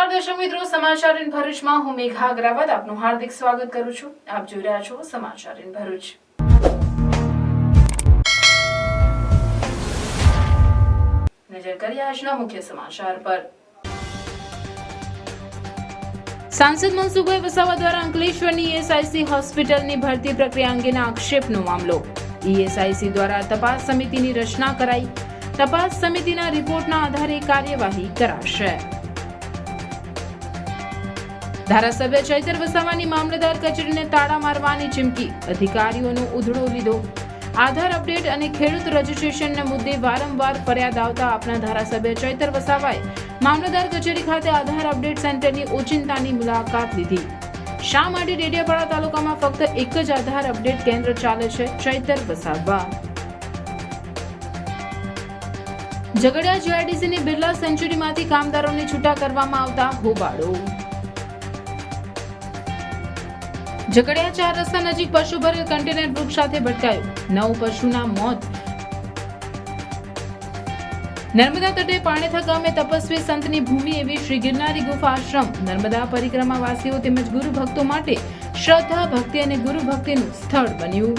નમસ્કાર દર્શક મિત્રો, સમાચાર ઇન ભરૂચમાં હું મેઘા અગ્રવાલ આપનું હાર્દિક સ્વાગત કરું છું। આપ જોઈ રહ્યા છો સમાચાર ઇન ભરૂચ। નજર કરીએ આજના મુખ્ય સમાચાર પર। सांसद मनसुखभाई वसावा द्वारा अंकलेश्वरनी ईएसआईसी હોસ્પિટલની ભરતી પ્રક્રિયા અંગેના આક્ષેપનો મામલો। ईएसआईसी द्वारा તપાસ સમિતિની રચના કરાઈ। તપાસ સમિતિના રિપોર્ટના આધારે કાર્યવાહી કરાશે। ધારાસભ્ય ચૈતર વસાવાની મામલતદાર કચેરીને તાળા મારવાની ચીમકી। અધિકારીઓનો ઉધડો લીધો। આધાર અપડેટ અને ખેડૂત રજીસ્ટ્રેશનના મુદ્દે વારંવાર ફરિયાદ આવતા આપના ધારાસભ્ય ચૈતર વસાવાએ મામલતદાર કચેરી ખાતે આધાર અપડેટ સેન્ટરની ઓચિંતાની મુલાકાત લીધી। શા માટે ડેડિયાપાડા તાલુકામાં ફક્ત એક જ આધાર અપડેટ કેન્દ્ર ચાલે છે? ચૈતર વસાવા। ઝઘડિયા જીઆઈડીસીની બિરલા સેન્ચુરીમાંથી કામદારોને છૂટા કરવામાં આવતા હોબાળો। ઝઘડિયા 4 રસ્તા નજીક પશુ ભરેલ કન્ટેનર વૃક્ષ સાથે ભટકાયું। 9 પશુના મોત। નર્મદા તટે પાણેથા ગામે તપસ્વી સંતની ભૂમિ એવી શ્રી ગિરનારી ગુફા આશ્રમ નર્મદા પરિક્રમા વાસીઓ તેમજ ગુરુ ભક્તો માટે શ્રદ્ધા, ભક્તિ અને ગુરુ ભક્તિનું સ્થળ બન્યું।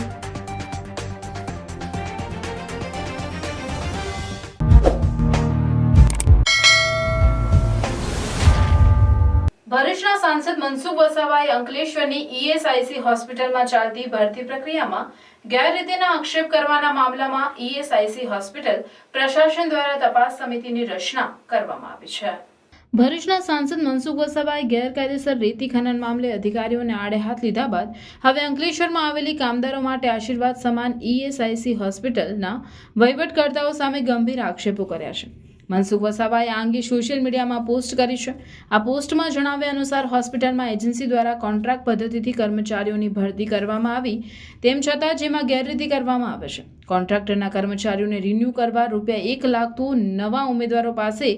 ભરૂચના સાંસદ મનસુખ વસાવાએ અંકલેશ્વરની ઈએસઆઈસી હોસ્પિટલમાં ચાલતી ભરતી પ્રક્રિયામાં ગેરરીતિના આક્ષેપ કરવાના મામલામાં ઈએસઆઈસી હોસ્પિટલ પ્રશાસન દ્વારા તપાસ સમિતિની રચના કરવામાં આવી છે। ભરૂચના સાંસદ મનસુખ વસાવાએ ગેરકાયદેસર રેતી ખનન મામલે અધિકારીઓને આડે હાથ લીધા બાદ હવે અંકલેશ્વરમાં આવેલી કામદારો માટે આશીર્વાદ સમાન ઈએસઆઈસી હોસ્પિટલના વહીવટકર્તાઓ સામે ગંભીર આક્ષેપો કર્યા છે। મનસુખ વસાવાએ આ અંગે સોશિયલ મીડિયામાં પોસ્ટ કરી છે। આ પોસ્ટમાં જણાવ્યા અનુસાર હોસ્પિટલમાં એજન્સી દ્વારા કોન્ટ્રાક્ટ પદ્ધતિથી કર્મચારીઓની ભરતી કરવામાં આવી, તેમ છતાં જેમાં ગેરરીતિ કરવામાં આવે છે। કોન્ટ્રાક્ટરના કર્મચારીઓને રિન્યૂ કરવા ₹1 લાખ તો નવા ઉમેદવારો પાસે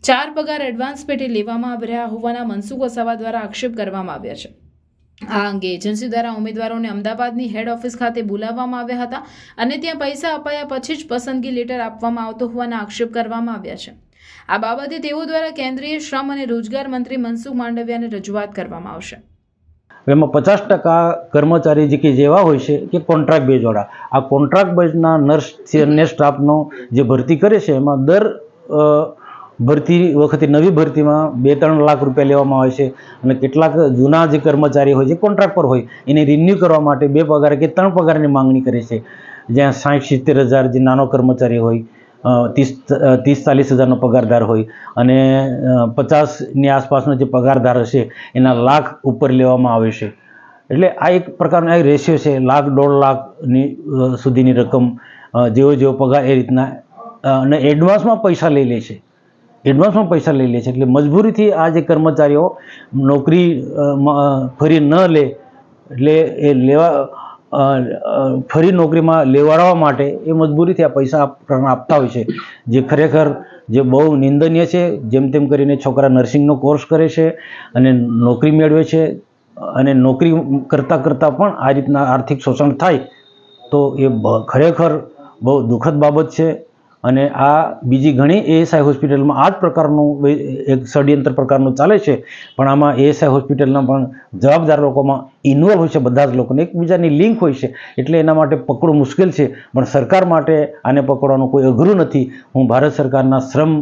4 પગાર એડવાન્સ પેટે લેવામાં આવી રહ્યા હોવાના મનસુખ વસાવા દ્વારા આક્ષેપ કરવામાં આવ્યા છે। આ અંગે એજન્સી દ્વારા ઉમેદવારોને અમદાવાદની હેડ ઓફિસ ખાતે બોલાવવામાં આવ્યા હતા અને ત્યાં પૈસા અપાયા પછી જ પસંદગી લેટર આપવામાં આવતો હોવાના આક્ષેપ કરવામાં આવ્યા છે। આ બાબતે તેઓ દ્વારા કેન્દ્રીય શ્રમ અને રોજગાર મંત્રી મનસુખ માંડવિયાને રજૂઆત કરવામાં આવશે। એમાં 50% કર્મચારી જે કે જેવા હોય છે કે કોન્ટ્રાક્ટ બેઝવાળા, આ કોન્ટ્રાક્ટ બેઝના નર્સ અને સ્ટાફનો જે ભરતી કરે છે એમાં દર ભરતી વખતે નવી ભરતીમાં 2-3 લાખ રૂપિયા લેવામાં આવે છે અને કેટલાક જૂના જે કર્મચારી હોય જે કોન્ટ્રાક્ટ પર હોય એને રિન્યૂ કરવા માટે 2 પગાર કે 3 પગારની માંગણી કરે છે। જ્યાં 60-70 હજાર જે નાનો કર્મચારી હોય, 30-40 હજારનો પગારદાર હોય અને 50ની આસપાસનો જે પગારદાર હશે એના લાખ ઉપર લેવામાં આવે છે। એટલે આ એક પ્રકારનો આ રેશિયો છે, લાખ-1.5 લાખની સુધીની રકમ જેવો પગાર એ રીતના અને એડવાન્સમાં પૈસા લઈ લે છે। એટલે મજબૂરીથી આ જે કર્મચારીઓ નોકરી ફરી ન લે એટલે એ ફરી નોકરીમાં લેવાડવા માટે એ મજબૂરીથી આ પૈસા આપતા હોય છે, જે ખરેખર જે બહુ નિંદનીય છે। જેમ તેમ કરીને છોકરા નર્સિંગનો કોર્સ કરે છે અને નોકરી મેળવે છે અને નોકરી કરતાં પણ આ રીતના આર્થિક શોષણ થાય તો એ ખરેખર બહુ દુઃખદ બાબત છે। અને આ બીજી ઘણી એએસઆઈ હોસ્પિટલમાં આ જ પ્રકારનું એક ષડયંત્ર પ્રકારનું ચાલે છે, પણ આમાં એએસઆઈ હોસ્પિટલના પણ જવાબદાર લોકોમાં ઇન્વોલ્વ હોય છે, બધા જ લોકોને એકબીજાની લિંક હોય છે, એટલે એના માટે પકડવું મુશ્કેલ છે। પણ સરકાર માટે આને પકડવાનું કોઈ અઘરું નથી। હું ભારત સરકારના શ્રમ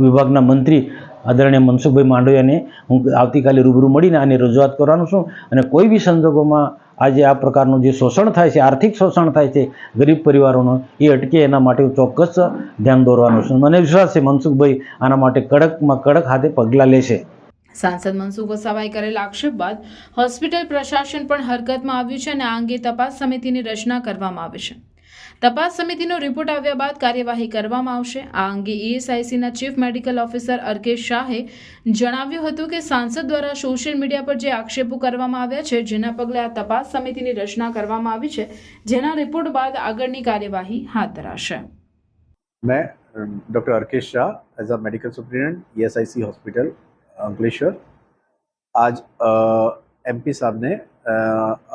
વિભાગના મંત્રી આદરણીય મનસુખભાઈ માંડવિયાને હું આવતીકાલે રૂબરૂ મળીને આની રજૂઆત કરવાનો છું અને કોઈ બી સંજોગોમાં આજે આ પ્રકારનું જે શોષણ થાય છે, આર્થિક શોષણ થાય છે ગરીબ પરિવારોનું, એ અટકે એના માટે હું ચોક્કસ ધ્યાન દોરવાનું છું। મને વિશ્વાસ છે મનસુખભાઈ આના માટે કડકમાં કડક હાથે પગલાં લેશે। સાંસદ મનસુખ વસાવાએ કરેલા આક્ષેપ બાદ હોસ્પિટલ પ્રશાસન પણ હરકતમાં આવ્યું છે અને આ અંગે તપાસ સમિતિની રચના કરવામાં આવી છે। તપાસ સમિતિનો રિપોર્ટ આવ્યા બાદ કાર્યવાહી કરવામાં આવશે। આ અંગે ઈએસઆઈસીના ચીફ મેડિકલ ઓફિસર અર્કેશ શાહે જણાવ્યું હતું કે સાંસદ દ્વારા સોશિયલ મીડિયા પર જે આક્ષેપો કરવામાં આવ્યા છે, જેના પગલે આ તપાસ સમિતિની રચના કરવામાં આવી છે, જેના રિપોર્ટ બાદ આગળની કાર્યવાહી હાથ ધરાશે। मैं doctor Arkesh Shah as a medical superintendent ESIC hospital Ankleshwar आज एमपी साहब ने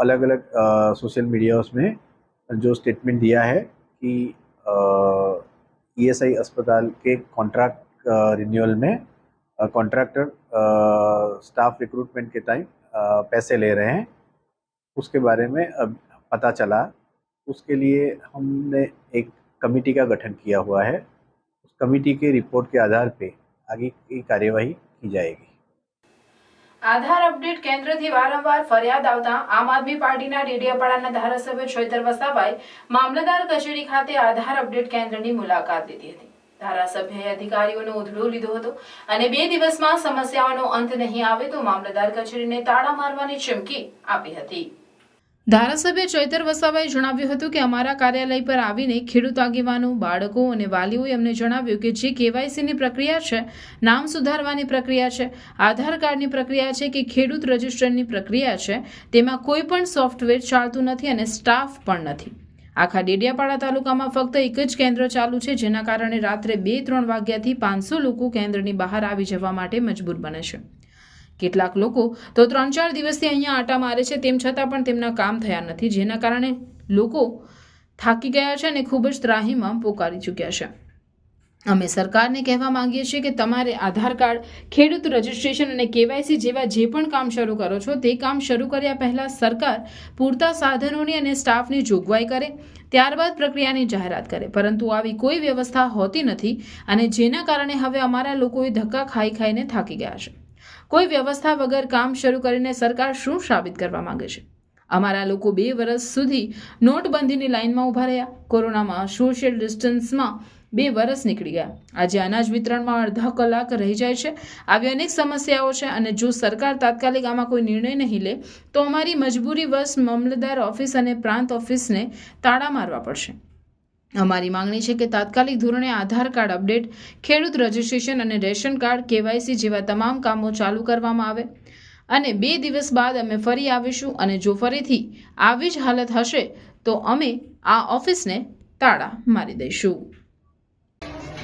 अलग अलग सोशल मीडिया में जो स्टेटमेंट दिया है कि ईएसआई अस्पताल के कॉन्ट्रैक्ट रिन्यूअल में कॉन्ट्रैक्टर स्टाफ रिक्रूटमेंट के टाइम पैसे ले रहे हैं, उसके बारे में अब पता चला। उसके लिए हमने एक कमेटी का गठन किया हुआ है। उस कमेटी के रिपोर्ट के आधार पे आगे की कार्यवाही की जाएगी। આધાર અપડેટ કેન્દ્રથી વારંવાર ફરિયાદ આવતા આમ આદમી પાર્ટીના ડેડિયાપાડાના ધારાસભ્ય ચૈતર વસાવાએ મામલતદાર કચેરી ખાતે આધાર અપડેટ કેન્દ્રની મુલાકાત લીધી હતી। ધારાસભ્યએ અધિકારીઓનો ઉધડો લીધો હતો અને 2 દિવસમાં સમસ્યાઓનો અંત નહીં આવે તો મામલતદાર કચેરીને તાળા મારવાની ચીમકી આપી હતી। ધારાસભ્ય ચૈતર વસાવાએ જણાવ્યું હતું કે અમારા કાર્યાલય પર આવીને ખેડૂત આગેવાનો, બાળકો અને વાલીઓએ અમને જણાવ્યું કે જે કેવાયસીની પ્રક્રિયા છે, નામ સુધારવાની પ્રક્રિયા છે, આધાર કાર્ડની પ્રક્રિયા છે કે ખેડૂત રજિસ્ટરની પ્રક્રિયા છે, તેમાં કોઈ પણ સોફ્ટવેર ચાલતું નથી અને સ્ટાફ પણ નથી। આખા ડેડિયાપાડા તાલુકામાં ફક્ત એક જ કેન્દ્ર ચાલુ છે, જેના કારણે રાત્રે 2-3 વાગ્યાથી 500 લોકો કેન્દ્રની બહાર આવી જવા માટે મજબૂર બને છે। કેટલાક લોકો તો 3-4 દિવસથી અહીંયા આટા મારે છે, તેમ છતાં પણ તેમના કામ થયા નથી, જેના કારણે લોકો થાકી ગયા છે અને ખૂબ જ ત્રાહીમામ પોકારી ચૂક્યા છે। અમે સરકારને કહેવા માંગીએ છીએ કે તમારે આધાર કાર્ડ, ખેડૂત રજિસ્ટ્રેશન અને કેવાયસી જેવા જે પણ કામ શરૂ કરો છો તે કામ શરૂ કર્યા પહેલા સરકાર પૂરતા સાધનોની અને સ્ટાફની જોગવાઈ કરે, ત્યારબાદ પ્રક્રિયાની જાહેરાત કરે, પરંતુ આવી કોઈ વ્યવસ્થા હોતી નથી અને જેના કારણે હવે અમારા લોકોએ ધક્કા ખાઈને થાકી ગયા છે। કોઈ વ્યવસ્થા વગર કામ શરૂ કરીને સરકાર શું સાબિત કરવા માંગે છે? અમારા લોકો 2 વર્ષ સુધી નોટબંધીની લાઇનમાં ઊભા રહ્યા, કોરોનામાં સોશિયલ ડિસ્ટન્સમાં 2 વર્ષ નીકળી ગયા, આજે અનાજ વિતરણમાં અડધા કલાક રહી જાય છે। આવી અનેક સમસ્યાઓ છે અને જો સરકાર તાત્કાલિક આમાં કોઈ નિર્ણય નહીં લે તો અમારી મજબૂરી વશ મામલતદાર ઓફિસ અને પ્રાંત ઓફિસને તાળા મારવા પડશે। અમારી માંગણી છે કે તાત્કાલિક ધોરણે આધાર કાર્ડ અપડેટ, ખેડૂત રજિસ્ટ્રેશન અને રેશન કાર્ડ, કેવાયસી જેવા તમામ કામો ચાલુ કરવામાં આવે અને 2 દિવસ બાદ અમે ફરી આવીશું અને જો ફરીથી આવી જ હાલત હશે તો અમે આ ઓફિસને તાળા મારી દઈશું।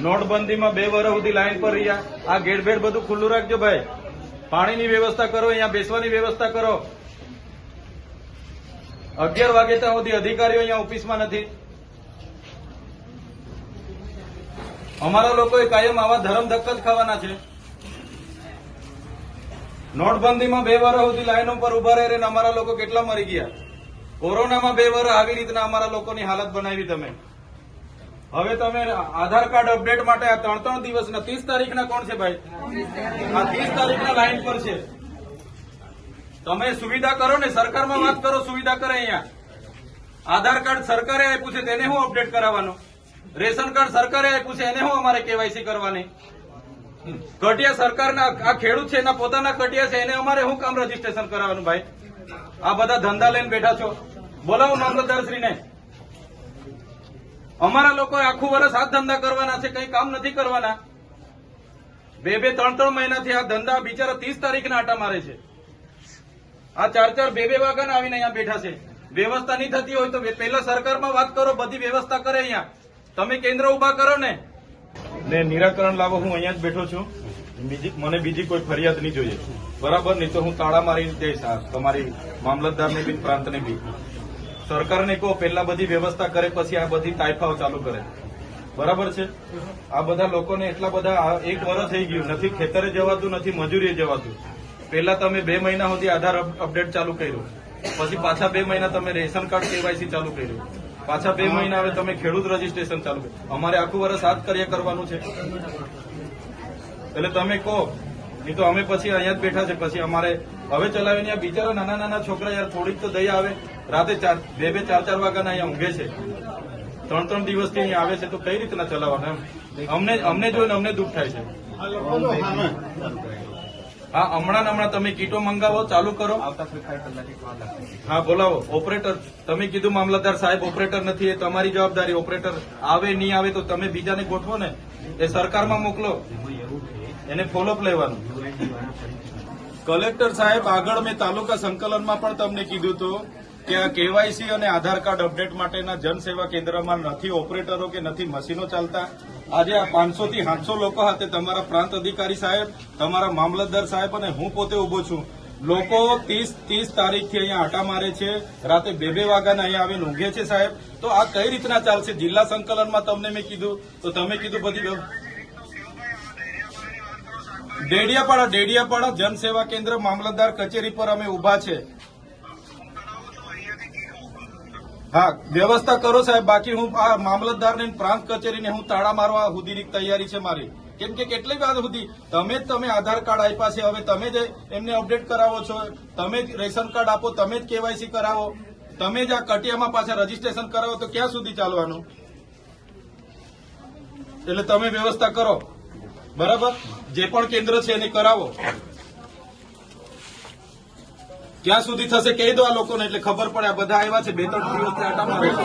નોટબંધીમાં 2 વર્ષ સુધી લાઈન પર રહ્યા। આ ગેટ ભેટ બધું ખુલ્લું રાખજો ભાઈ, પાણીની વ્યવસ્થા કરો, અહીંયા બેસવાની વ્યવસ્થા કરો। 11 વાગે ત્યાં સુધી અધિકારીઓ અહીંયા ઓફિસમાં નથી। અમારા લોકોએ કાયમ આવા ધરમ ધક્કા જ ખાવાના છે। નોટબંધીમાં 2 વર્ષ સુધી લાઈનો પર ઉભા રહીને અમારા લોકો કેટલા મરી ગયા। કોરોનામાં 2 વર્ષ આવી રીતના અમારા લોકોની હાલત બનાવી તમે। હવે તમે આધાર કાર્ડ અપડેટ માટે આ 3 દિવસના 30 તારીખના કોણ છે ભાઈ? આ 30 તારીખના લાઈન પર છે। તમે સુવિધા કરો ને, સરકારમાં વાત કરો, સુવિધા કરે। અહીંયા આધાર કાર્ડ સરકારે આપ્યું છે તેને હું અપડેટ કરાવવાનું, રેશન કાર્ડ સરકારે આપ્યું છે એને હું અમારે કેવાયસી કરવાની, કટિયા સરકારના આ ખેડૂત છે એના પોતાના કટિયા છે એને અમારે શું કામ રજીસ્ટ્રેશન કરાવવાનું ભાઈ? આ બધા ધંધા લઈને બેઠા છો, બોલાવો મામલતદારશ્રીને। અમારા લોકોએ આખું વર્ષ આ ધંધા કરવાના છે, કઈ કામ નથી કરવાના। 2-3 મહિનાથી આ ધંધા બિચારા 30 તારીખના આટા મારે છે। આ 4-4, 2-2 વાગ્યાના આવીને અહીંયા બેઠા છે। વ્યવસ્થા નહીં થતી હોય તો પહેલા સરકારમાં વાત કરો, બધી વ્યવસ્થા કરે। અહીંયા તમે કેન્દ્ર ઉભા કરો ને નિરાકરણ લાવો। હું અહીંયા જ બેઠો છું, મને બીજી કોઈ ફરિયાદ નહીં જોઈએ, બરાબર? નહીં તો હું તાળા મારી દઈશ તમારી મામલતદારને બી, પ્રાંતને બી। સરકારને કહો પહેલા બધી વ્યવસ્થા કરે, પછી આ બધી તાઇફાઓ ચાલુ કરે, બરાબર છે? આ બધા લોકોને એટલા બધા 1 વર્ષ થઈ ગયું, નથી ખેતરે જવાતું, નથી મજૂરીએ જવાતું। પહેલા તમે 2 મહિના સુધી આધાર અપડેટ ચાલુ કર્યું, પછી પાછા 2 મહિના તમે રેશન કાર્ડ કેવાયસી ચાલુ કર્યું, પાછા 2 મહિના હવે તમે ખેડૂત રજીસ્ટ્રેશન ચાલુ કર્યું। અમારે આખું વર્ષ આ જ કાર્ય કરવાનું છે, એટલે તમે કહો, નહીં તો અમે પછી અહીંયા જ બેઠા છે। પછી અમારે હવે ચલાવીને આ બિચારા નાના છોકરા યાર થોડીક તો દયા આવે। રાતે 2-4 વાગ્યાના અહીંયા ઊંઘે છે, 3 દિવસથી અહીંયા આવે છે, તો કઈ રીતના ચલાવવાના? અમને જોઈને અમને દુઃખ થાય છે। હા, હમણાં તમે કીટો મંગાવો, ચાલુ કરો। હા, બોલાવો ઓપરેટર। તમે કીધું મામલતદાર સાહેબ ઓપરેટર નથી, એ તમારી જવાબદારી। ઓપરેટર આવે નહીં આવે તો તમે બીજાને ગોઠવો ને, એ સરકારમાં મોકલો, એને ફોલોઅપ લેવાનું। કલેક્ટર સાહેબ આગળ મેં તાલુકા સંકલનમાં પણ તમને કીધું હતું કે આ કેવાયસી અને આધાર કાર્ડ અપડેટ માટેના જનસેવા કેન્દ્રમાં નથી ઓપરેટરો કે નથી મશીનો ચાલતા। આજે આ 500 થી 700 લોકો હાથે તમારા પ્રાંત અધિકારી સાહેબ, તમારા મામલતદાર સાહેબ અને હું પોતે ઉભો છું। લોકો 30 તારીખથી અહીંયા આટા મારે છે, રાતે 2-2 વાગ્યાના અહીંયા આવીને ઊંઘે છે સાહેબ। તો આ કઈ રીતના ચાલશે? જિલ્લા સંકલનમાં તમને મેં કીધું તો તમે કીધું બધી ડેડિયાપાડા જનસેવા કેન્દ્ર મામલતદાર કચેરી પર અમે ઉભા છે. હા, વ્યવસ્થા કરો સાહેબ. બાકી હું આ મામલતદારને પ્રાંત કચેરીને હું તાળા મારવા સુધીની તૈયારી છે મારી. કેમ કે કેટલી વાર સુધી તમે આધાર કાર્ડ આપ્યા છે, હવે તમે જ એમને અપડેટ કરાવો છો, તમે જ રેશન કાર્ડ આપો, તમે જ કેવાયસી કરાવો, તમે જ આ કટિયામાં પાછા રજીસ્ટ્રેશન કરાવો, તો ક્યાં સુધી ચાલવાનું? એટલે તમે વ્યવસ્થા કરો, બરાબર? જે પણ કેન્દ્ર છે એને કરાવો. ક્યાં સુધી થશે કહી દો આ લોકોને, એટલે ખબર પડે. આ બધા આવ્યા છે 2-3 દિવસથી આટા મારે છે.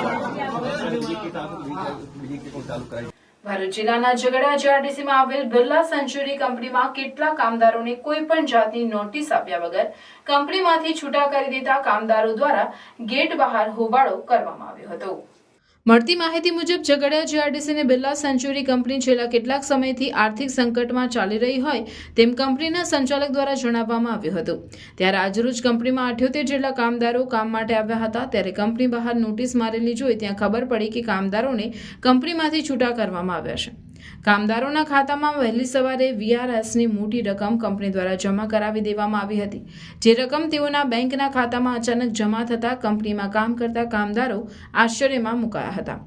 ભરૂચ જિલ્લાના ઝઘડા જીઆરડીસીમાં આવેલ બિરલા સેન્ચુરી કંપનીમાં કેટલાક કામદારોને કોઈ પણ જાતની નોટિસ આપ્યા વગર કંપનીમાંથી છૂટા કરી દેતા કામદારો દ્વારા ગેટ બહાર હોબાળો કરવામાં આવ્યો હતો. મળતી માહિતી મુજબ ઝઘડા જીઆરડીસીની બિરલા સેન્ચુરી કંપની છેલ્લા કેટલાક સમયથી આર્થિક સંકટમાં ચાલી રહી હોય તેમ કંપનીના સંચાલક દ્વારા જણાવવામાં આવ્યું હતું. ત્યારે આજરોજ કંપનીમાં 78 જેટલા કામદારો કામ માટે આવ્યા હતા. ત્યારે કંપની બહાર નોટિસ મારેલી જોઈ ત્યાં ખબર પડી કે કામદારોને કંપનીમાંથી છૂટા કરવામાં આવ્યા છે. કામદારોના ખાતામાં વહેલી સવારે VRSની મોટી રકમ કંપની દ્વારા જમા કરાવી દેવામાં આવી હતી. જે રકમ તેઓના બેંકના ખાતામાં અચાનક જમા થતાં કંપનીમાં કામ કરતા કામદારો આશ્ચર્યમાં મુકાયા હતા.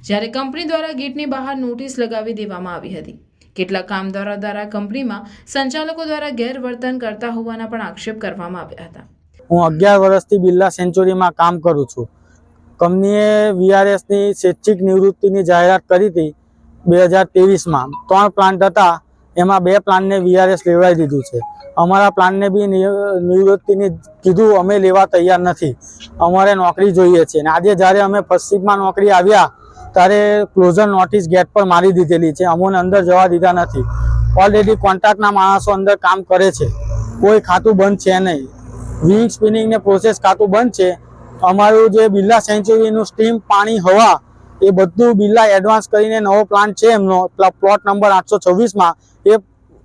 જ્યારે કંપની દ્વારા ગેટની બહાર નોટિસ લગાવી દેવામાં આવી હતી. કેટલાક કામદારો દ્વારા કંપનીમાં સંચાલકો દ્વારા ગેરવર્તન કરતા હોવાના પણ આક્ષેપ કરવામાં આવ્યા હતા. હું 11 વર્ષથી બિરલા સેન્ચુરીમાં કામ કરું છું. કંપનીએ VRSની સ્વૈચ્છિક નિવૃત્તિની જાહેરાત કરી હતી 2023માં. 3 પ્લાન્ટ હતા, એમાં 2 પ્લાન્ટને VRS લેવડાવી દીધું છે. અમારા પ્લાન્ટને બી નિવૃત્તિની કીધું, અમે લેવા તૈયાર નથી, અમારે નોકરી જોઈએ છે. અને આજે જ્યારે અમે ફર્સ્ટ શિફ્ટમાં નોકરી આવ્યા ત્યારે ક્લોઝર નોટિસ ગેટ પર મારી દીધેલી છે, અમને અંદર જવા દીધા નથી. ઓલરેડી કોન્ટ્રાક્ટના માણસો અંદર કામ કરે છે, કોઈ ખાતું બંધ છે નહીં. વિંગ સ્પિનિંગ ને પ્રોસેસ ખાતું બંધ છે. અમારું જે બિરલા સેન્ચુરીનું સ્ટીમ, પાણી, હવા એ બધું બિરલા એડવાન્સ કરીને નવો પ્લાન્ટ છે એમનો, પ્લોટ નંબર 826માં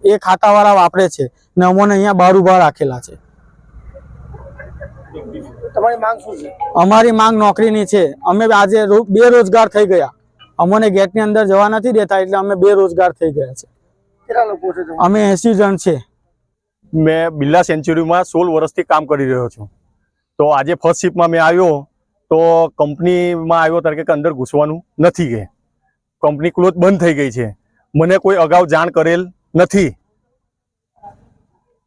એ ખાતાવાળા વાપરે છે ને અમને અહીંયા બહાર ઉભા રાખેલા છે. તમારી માંગ શું છે? અમારી માંગ નોકરીની છે. અમે આજે બેરોજગાર થઈ ગયા, અમને ગેટની અંદર જવા નથી દેતા, એટલે અમે બેરોજગાર થઈ ગયા છે. કેટલા લોકો છે? અમે 80 જણ છે. મેં બિરલા સેન્ચુરીમાં 16 વર્ષથી કામ કરી રહ્યો છું. તો આજે ફર્સ્ટ શિફ્ટમાં મેં આવ્યો તો કંપનીમાં આવ્યો ત્યારે કે અંદર ઘૂસવાનું નથી, કે કંપની ક્લોઝ બંધ થઈ ગઈ છે. મને કોઈ અગાઉ જાણ કરેલ નથી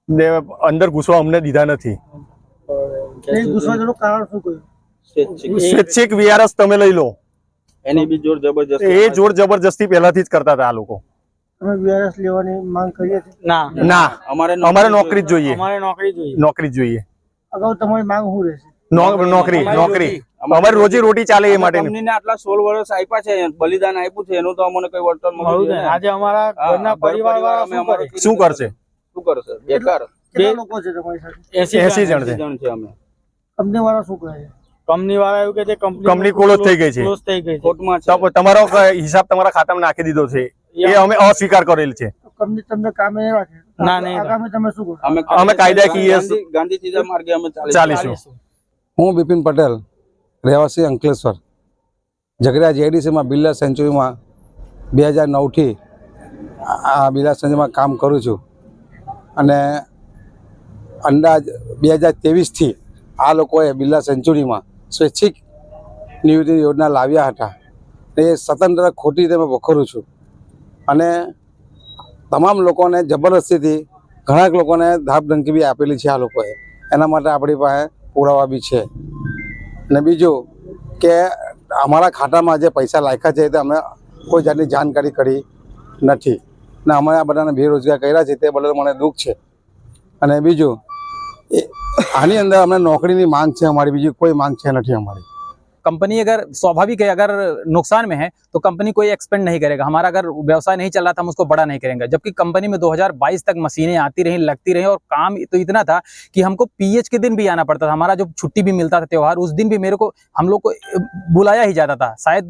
ને અંદર ઘૂસવા અમને દીધા નથી. સ્વૈચ્છિક VRS તમે લઈ લો, એની બી જોર જબરજસ્ત. એ જોર જબરજસ્તી પહેલાથી જ કરતા હતા આ લોકો. અમે VRS લેવાની માંગ કરીએ છીએ. ના, અમારે નોકરી જ જોઈએ, અમારે નોકરી જોઈએ, નોકરી જ જોઈએ. અગાઉ તમારી માંગ શું રહેશે? નોકરી અમારી રોજી રોટી ચાલે એ માટે. કંપનીને આટલા 16 વર્ષ આપ્યા છે, બલિદાન આપ્યું છે, એનું તો અમને કઈ વળતર મળ્યું નથી. આજે અમારા ઘરના પરિવારવાળા શું કરશે? બેકાર. કેટલા લોકો છે તમારી સાથે? 80 જણ છે. અમે કંપની વાળા શું કહે છે? કંપની વાળા એવું કે છે કંપની ક્લોઝ થઈ ગઈ છે, ક્લોઝ થઈ ગઈ છે. કોર્ટમાં છે. તો તમારો હિસાબ તમારા ખાતામાં નાખી દીધો છે, એ અમે અસ્વીકાર કરેલ છે. તો કંપની તમને કામે નહીં રાખે? ના, નહીં. આગામી તમે શું કરો? અમે કાયદાકીય ગાંધી સીધા માર્ગે અમે ચાલીશું. હું બિપિન પટેલ, રહેવાસી અંકલેશ્વર. ઝઘડા જીઆઈડીસીમાં બિરલા સેન્ચુરીમાં 2009થી આ બિરલા સેન્ચુરીમાં કામ કરું છું. અને અંદાજ 2023થી આ લોકોએ બિરલા સેન્ચુરીમાં સ્વૈચ્છિક નિવૃત્તિ યોજના લાવ્યા હતા. એ સ્વતંત્ર ખોટી રીતે મેં વખોરું છું. અને તમામ લોકોને જબરદસ્તીથી ઘણા લોકોને ધાપધમકી બી આપેલી છે આ લોકોએ. એના માટે આપણી પાસે પુરાવા બી છે. અને બીજું કે અમારા ખાતામાં જે પૈસા લાખ્યા છે તે અમે કોઈ જાતની જાણકારી કરી નથી ને અમે આ બધાને બેરોજગાર કર્યા છે, તે બદલ મને દુઃખ છે. અને બીજું આની અંદર અમને નોકરીની માંગ છે, અમારી બીજી કોઈ માંગ છે નથી અમારી. कंपनी अगर स्वाभाविक है, अगर नुकसान में है तो कंपनी कोई एक्सपेंड नहीं करेगा. हमारा अगर व्यवसाय नहीं चल रहा था हम उसको बड़ा नहीं करेंगे. जबकि कंपनी में 2022 तक मशीनें आती रही, लगती रही, और काम तो इतना था कि हमको PH के दिन भी आना पड़ता था. हमारा जो छुट्टी भी मिलता था त्योहार, उस दिन भी मेरे को हम लोग को बुलाया ही जाता था. शायद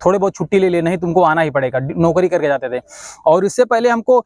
थोड़े बहुत छुट्टी ले नहीं, तुमको आना ही पड़ेगा, नौकरी करके जाते थे. और इससे पहले हमको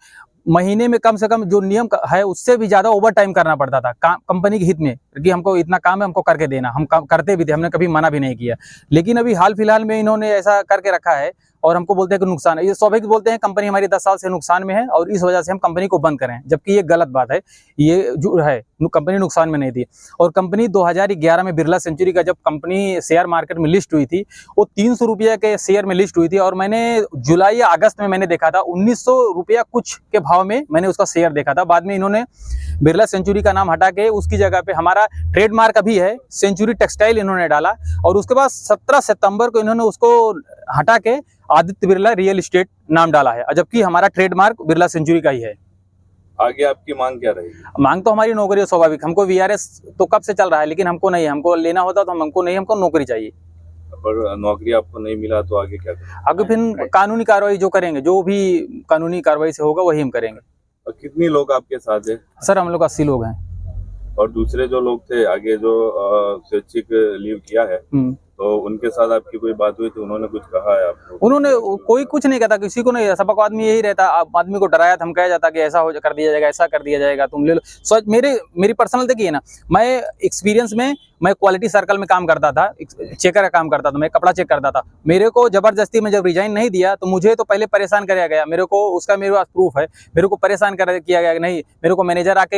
महीने में कम से कम जो नियम है उससे भी ज्यादा ओवर टाइम करना पड़ता था कंपनी के हित में. कि हमको इतना काम है, हमको करके देना। हम करते भी थे, हमने कभी मना भी नहीं किया। लेकिन अभी हाल फिलहाल में इन्होंने ऐसा करके रखा है और हमको बोलते हैं कि नुकसान है। ये स्वाभाविक बोलते हैं कंपनी हमारी 10 साल से नुकसान में है और इस वजह से हम कंपनी को बंद करें, जबकि ये गलत बात है। ये जो है कंपनी नुकसान में नहीं थी। और कंपनी 2011 में बिरला सेंचुरी का जब कंपनी शेयर मार्केट में लिस्ट हुई थी, वो 300 रुपये के शेयर में लिस्ट हुई थी और मैंने जुलाई या अगस्त में मैंने देखा था 1900 रुपया कुछ के भाव में मैंने उसका शेयर देखा था। बाद में इन्होंने बिरला सेंचुरी का नाम हटा के उसकी जगह पे हमारा ट्रेडमार्क अभी है सेंचुरी टेक्सटाइल इन्होंने डाला और उसके बाद 17 सितंबर को इन्होंने उसको हटा के आदित्य बिरला रियल एस्टेट नाम डाला है, जबकि हमारा ट्रेडमार्क बिरला सेंचुरी का ही है। आगे आपकी मांग क्या रहेगी? मांग तो हमारी नौकरी है स्वाभाविक। हमको वीआरएस तो कब से चल रहा है, लेकिन हमको नहीं, हमको लेना होता तो हमको नहीं, हमको नौकरी चाहिए। पर नौकरी आपको नहीं मिला तो आगे क्या करेंगे? आगे फिर कानूनी कार्रवाई जो करेंगे, जो भी कानूनी कार्रवाई से होगा वही हम करेंगे। और कितनी लोग आपके साथ है? सर हम लोग 80 लोग हैं। और दूसरे जो लोग थे आगे जो स्वैच्छिक लीव किया है, तो उनके साथ आपकी कोई बात हुई थी? उन्होंने कुछ कहा है आपको? उन्होंने कोई कुछ नहीं कहता, किसी को नहीं। सबक आदमी यही रहता, आदमी को डराया धमकाया जाता कि ऐसा हो कर दिया जाएगा, ऐसा कर दिया जाएगा, तुम ले लो। सो मेरी पर्सनल देखिए ना, मैं एक्सपीरियंस में मैं क्वालिटी सर्कल में काम करता था, चेकर का काम करता था, मैं कपड़ा चेक करता था। मेरे को जबरदस्ती में जब रिजाइन नहीं दिया तो मुझे तो पहले परेशान कराया गया, मेरे को उसका मेरे पास प्रूफ है। मेरे को परेशान किया गया कि नहीं, मेरे को मैनेजर आके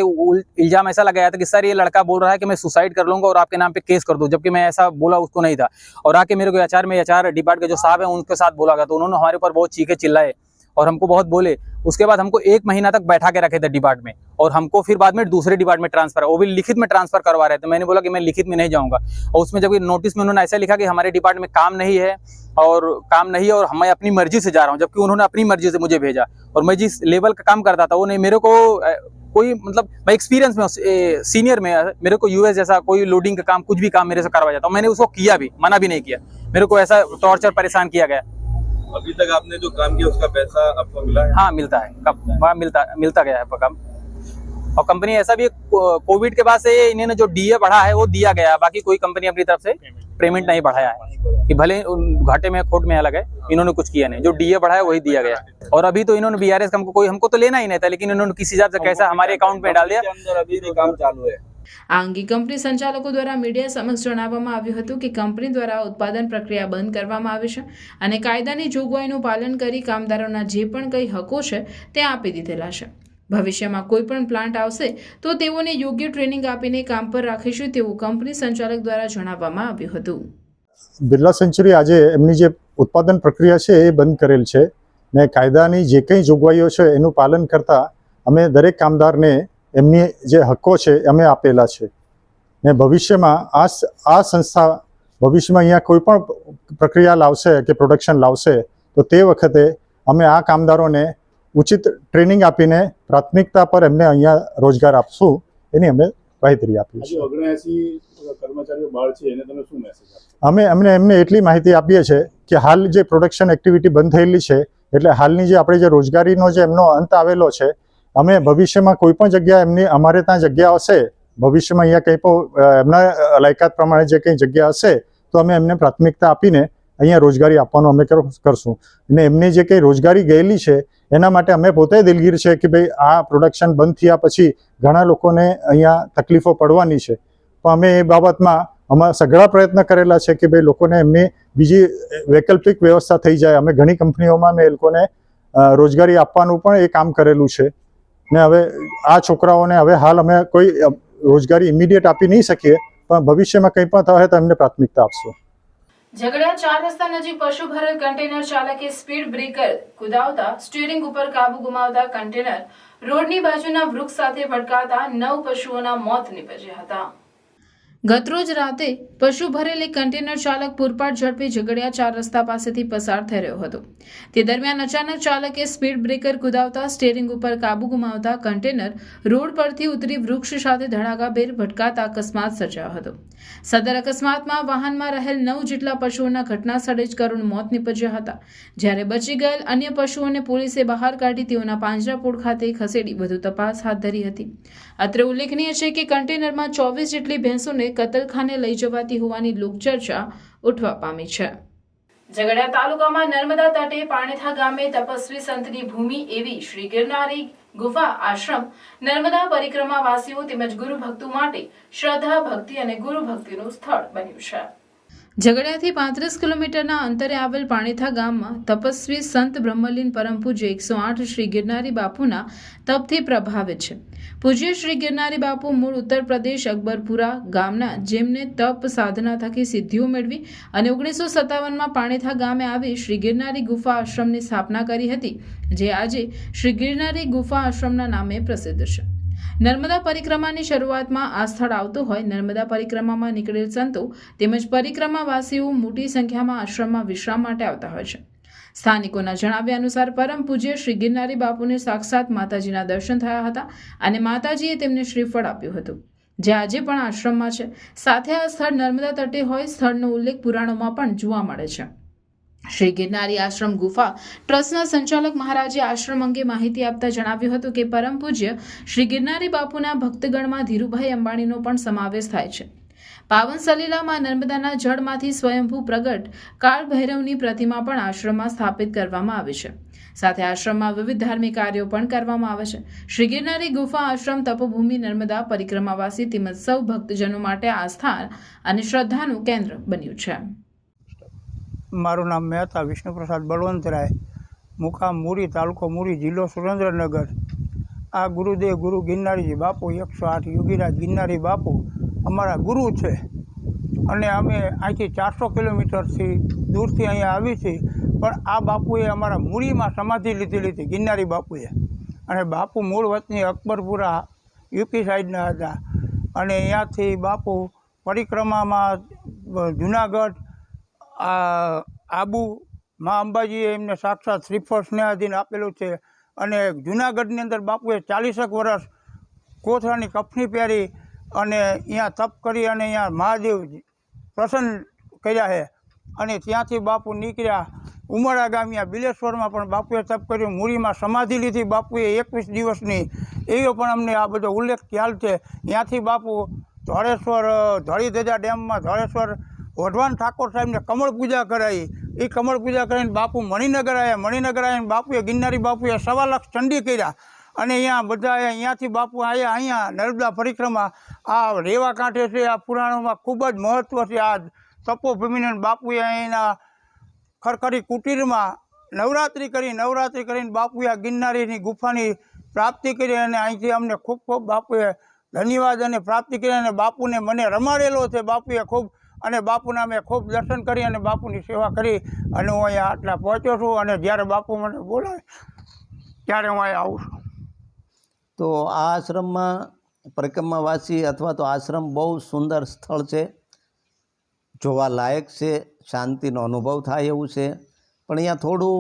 इल्जाम ऐसा लगाया था कि सर ये लड़का बोल रहा है कि मैं सुसाइड कर लूंगा और आपके नाम पे केस कर दूं, जबकि मैं ऐसा बोला उसको नहीं था। और आके मेरे को एचआर डिपार्टमेंट के जो साहब है उनके साथ बोला गया, तो उन्होंने हमारे ऊपर बहुत चीखे चिल्लाए और हमको बहुत बोले। उसके बाद हमको 1 महीना तक बैठा के रखे थे डिपार्टमेंट में और हमको फिर बाद में दूसरे डिपार्टमेंट ट्रांसफर, वो भी लिखित में ट्रांसफर करवा रहे थे। मैंने बोला कि मैं लिखित में नहीं जाऊंगा। और उसमें जब नोटिस में उन्होंने ऐसा लिखा कि हमारे डिपार्टमेंट में काम नहीं है और मैं अपनी मर्जी से जा रहा हूँ, जबकि उन्होंने अपनी मर्जी से मुझे भेजा। और मैं जिस लेवल का काम करता था वो नहीं, मेरे को कोई मतलब मैं एक्सपीरियंस में सीनियर में मेरे को यूएस जैसा कोई लोडिंग का काम कुछ भी काम मेरे से करवाया जाता, मैंने उसको किया भी, मना भी नहीं किया। मेरे को ऐसा टॉर्चर परेशान किया गया। अभी तक आपने जो काम किया उसका पैसा आपको मिला है? हाँ मिलता है, वहाँ मिलता गया है काम। और कंपनी ऐसा भी कोविड के बाद से इन्होंने जो डीए बढ़ा है वो दिया गया है, बाकी कोई कंपनी अपनी तरफ से पेमेंट नहीं बढ़ाया है कि भले घाटे में खोट में अलग है, इन्होंने कुछ किया नहीं। जो डीए बढ़ा है वही दिया गया। और अभी तो इन्होंने बीआरएस हमको तो लेना ही नहीं था, लेकिन इन्होंने किसी हिसाब से कैसा हमारे अकाउंट में डाल दिया। अभी भी काम चालू है। આ અંગે કંપની સંચાલકો દ્વારા મીડિયા સમક્ષ જણાવવામાં આવ્યું હતું કે કંપની દ્વારા ઉત્પાદન પ્રક્રિયા બંધ કરવામાં આવી છે અને કાયદાની જોગવાઈનું પાલન કરી કામદારોના જે પણ કંઈ હકો છે તે આપી દીધેલા છે। ભવિષ્યમાં કોઈ પણ પ્લાન્ટ આવશે તો તેઓને યોગ્ય ટ્રેનિંગ આપીને કામ પર રાખીશું તેવું કંપની સંચાલક દ્વારા જણાવવામાં આવ્યું હતું। બિરલા સેન્ચુરી આજે એમની જે ઉત્પાદન પ્રક્રિયા છે એ બંધ કરેલ છે ને કાયદાની જે કંઈ જોગવાઈઓ છે એનું પાલન કરતા અમે દરેક કામદારને એમની જે હક્કો છે અમે આપેલા છે ને ભવિષ્યમાં આ સંસ્થા ભવિષ્યમાં અહીંયા કોઈ પણ પ્રક્રિયા લાવશે કે પ્રોડક્શન લાવશે તો તે વખતે અમે આ કામદારોને ઉચિત ટ્રેનિંગ આપીને પ્રાથમિકતા પર એમને અહીંયા રોજગાર આપશું એની અમે બાંહેધરી આપી છે। 79 કર્મચારીઓ બહાર છે એને તમે શું મેસેજ આપશો? અમે એમને એટલી માહિતી આપીએ છીએ કે હાલ જે પ્રોડક્શન એક્ટિવિટી બંધ થયેલી છે એટલે હાલની જે આપણે જે રોજગારીનો જે એમનો અંત આવેલો છે, અમે ભવિષ્યમાં કોઈ પણ જગ્યા એમની અમારે ત્યાં જગ્યા હશે, ભવિષ્યમાં અહીંયા કંઈ પણ એમના લાયકાત પ્રમાણે જે કંઈ જગ્યા હશે તો અમે એમને પ્રાથમિકતા આપીને અહીંયા રોજગારી આપવાનું અમે કરશું। અને એમની જે કંઈ રોજગારી ગયેલી છે એના માટે અમે પોતે દિલગીર છે કે ભાઈ આ પ્રોડક્શન બંધ થયા પછી ઘણા લોકોને અહીંયા તકલીફો પડવાની છે, પણ અમે એ બાબતમાં અમે સઘળા પ્રયત્ન કરેલા છે કે ભાઈ લોકોને એમની બીજી વૈકલ્પિક વ્યવસ્થા થઈ જાય। અમે ઘણી કંપનીઓમાં અમે એ લોકોને રોજગારી આપવાનું પણ એ કામ કરેલું છે ને હવે આ છોકરાઓને હવે હાલ અમે કોઈ રોજગારી ઇમિડિયેટ આપી નહીં શકીએ, પણ ભવિષ્યમાં કંઈ પણ થાય તો એમને પ્રાથમિકતા આપશું। ઝઘડિયા 4 રસ્તા નજીક પશુ ભરેલ કન્ટેનર ચાલકે સ્પીડ બ્રેકર કુદાવતા સ્ટીયરિંગ ઉપર કાબુ ગુમાવતા કન્ટેનર રોડની બાજુના વૃક્ષ સાથે ભટકાતા 9 પશુઓના મોત નીપજ્યા હતા। ગતરોજ રાતે પશુ ભરેલ એક કન્ટેનર ચાલક પૂરપાટ ઝડપે ઝઘડિયા 4 રસ્તા પાસેથી પસાર થઈ રહ્યો હતો। તે દરમિયાન અચાનક ચાલકે સ્પીડ બ્રેકર કુદાવતા સ્ટીયરિંગ ઉપર કાબુ ગુમાવતા કન્ટેનર રોડ પરથી ઉતરી વૃક્ષ સાથે ધડાકાભેર ભટકાતા અકસ્માત સર્જાયો હતો। સદર અકસ્માતમાં વાહનમાં રહેલ 9 જેટલા પશુઓના ઘટના સ્થળે જ કરુણ મોત નીપજ્યા હતા, જ્યારે બચી ગયેલ અન્ય પશુઓને પોલીસે બહાર કાઢી તેઓના પાંજરાપોળ ખાતે ખસેડી વધુ તપાસ હાથ ધરી હતી। અત્રે ઉલ્લેખનીય છે કે કન્ટેનરમાં 24 જેટલી ભેંસોને કતલખાને લઈ જવાતી હોવાની લોકચર્ચા ઉઠવા પામી છે। ઝઘડિયા તાલુકામાં નર્મદા તટે પાણીથા ગામે તપસ્વી સંતની ભૂમિ એવી શ્રી ગિરનારી ગુફા આશ્રમ નર્મદા પરિક્રમા વાસીઓ તેમજ ગુરુ ભક્તો માટે શ્રદ્ધા, ભક્તિ અને ગુરુ ભક્તિનું સ્થળ બન્યું છે. ઝઘડિયાથી 35 કિલોમીટરના અંતરે આવેલ પાણીથા ગામમાં તપસ્વી સંત બ્રહ્મલીન પરમ પૂજ્ય 108 શ્રી ગિરનારી બાપુના તપથી પ્રભાવિત છે. પૂજ્ય શ્રી ગિરનારી બાપુ મૂળ ઉત્તર પ્રદેશ અકબરપુરા ગામના, જેમને તપ સાધના થકી સિદ્ધિઓ મેળવી અને 1957માં પાણીથા ગામે આવી શ્રી ગિરનારી ગુફા આશ્રમની સ્થાપના કરી હતી, જે આજે શ્રી ગિરનારી ગુફા આશ્રમના નામે પ્રસિદ્ધ છે. નર્મદા પરિક્રમાની શરૂઆતમાં આ સ્થળ આવતું હોય નર્મદા પરિક્રમામાં નીકળેલ સંતો તેમજ પરિક્રમાવાસીઓ મોટી સંખ્યામાં આશ્રમમાં વિશ્રામ માટે આવતા હોય છે. સ્થાનિકોના જણાવ્યા અનુસાર પરમ પૂજ્ય શ્રી ગિરનારી બાપુને સાક્ષાત માતાજીના દર્શન થયા હતા અને માતાજીએ તેમને શ્રીફળ આપ્યું હતું, જે આજે પણ આશ્રમમાં છે. સાથે આ સ્થળ નર્મદા તટે હોય સ્થળનો ઉલ્લેખ પુરાણોમાં પણ જોવા મળે છે. શ્રી ગિરનારી આશ્રમ ગુફા ટ્રસ્ટના સંચાલક મહારાજે આશ્રમ અંગે માહિતી આપતા જણાવ્યું હતું કે પરમ પૂજ્ય શ્રી ગિરનારી બાપુના ભક્તગણમાં ધીરુભાઈ અંબાણીનો પણ સમાવેશ થાય છે. પાવન સલીલામાં નર્મદાના જળમાંથી સ્વયંભૂ પ્રગટ કાળ ભૈરવની પ્રતિમા પણ આશ્રમમાં સ્થાપિત કરવામાં આવી છે. સાથે આશ્રમમાં વિવિધ ધાર્મિક કાર્યો પણ કરવામાં આવે છે. શ્રી ગિરનારી ગુફા આશ્રમ તપોભૂમિ નર્મદા પરિક્રમાવાસી તેમજ સૌ ભક્તજનો માટે આસ્થા અને શ્રદ્ધાનું કેન્દ્ર બન્યું છે. મારું નામ મહેતા વિષ્ણુપ્રસાદ બળવંતરાય, મુકામ મૂરી, તાલુકો મૂરી, જિલ્લો સુરેન્દ્રનગર. આ ગુરુદેવ ગુરુ ગિરનારીજી બાપુ 108 યોગીરાજ ગિરનારી બાપુ અમારા ગુરુ છે અને અમે અહીંથી 400 કિલોમીટરથી દૂરથી અહીંયા આવી છીએ. પણ આ બાપુએ અમારા મૂરીમાં સમાધિ લીધેલી હતી, ગિરનારી બાપુએ. અને બાપુ મૂળ વતની અકબરપુરા યુપી સાઈડના હતા અને અહીંયાથી બાપુ પરિક્રમામાં જુનાગઢ, આબુ મા અંબાજીએ એમને સાક્ષાત શ્રીફળ સ્નેહાધીન આપેલું છે. અને જુનાગઢની અંદર બાપુએ 40 વર્ષ કોથળાની કફની પહેરી અને અહીંયા તપ કરી અને અહીંયા મહાદેવ પ્રસન્ન કર્યા છે. અને ત્યાંથી બાપુ નીકળ્યા ઉમરા ગામિયા બિલેશ્વરમાં પણ બાપુએ તપ કર્યું, મૂરીમાં સમાધિ લીધી બાપુએ 21 દિવસની. એવો પણ અમને આ બધો ઉલ્લેખ ખ્યાલ છે. ત્યાંથી બાપુ ધોળેશ્વર, ધોળીધજા ડેમમાં ધોળેશ્વર વઢવાણ ઠાકોર સાહેબને કમળ પૂજા કરાવી. એ કમળ પૂજા કરીને બાપુ મણિનગર આવ્યા. મણિનગર આવીને બાપુએ ગિરનારી બાપુએ 1.25 લાખ ચંડી કર્યા. અને અહીંયા બધા અહીંયાથી બાપુ આવ્યા. અહીંયા નર્મદા પરિક્રમા આ રેવા કાંઠે છે. આ પુરાણોમાં ખૂબ જ મહત્ત્વ છે. આ તપોભૂમિને બાપુએ અહીંના ખરખરી કુટીરમાં નવરાત્રિ કરીને બાપુએ આ ગિરનારીની ગુફાની પ્રાપ્તિ કરી. અને અહીંથી અમને ખૂબ ખૂબ બાપુએ ધન્યવાદ અને પ્રાપ્તિ કરી. અને બાપુને મને રમાડેલો છે બાપુએ ખૂબ. અને બાપુના મેં ખૂબ દર્શન કરી અને બાપુની સેવા કરી અને હું અહીંયા આટલા પહોંચ્યો છું. અને જ્યારે બાપુ મને બોલાવે ત્યારે હું અહીંયા આવું છું. તો આ આશ્રમમાં પરિક્રમાવાસી અથવા તો આશ્રમ બહુ સુંદર સ્થળ છે, જોવા લાયક છે, શાંતિનો અનુભવ થાય એવું છે. પણ અહીંયા થોડું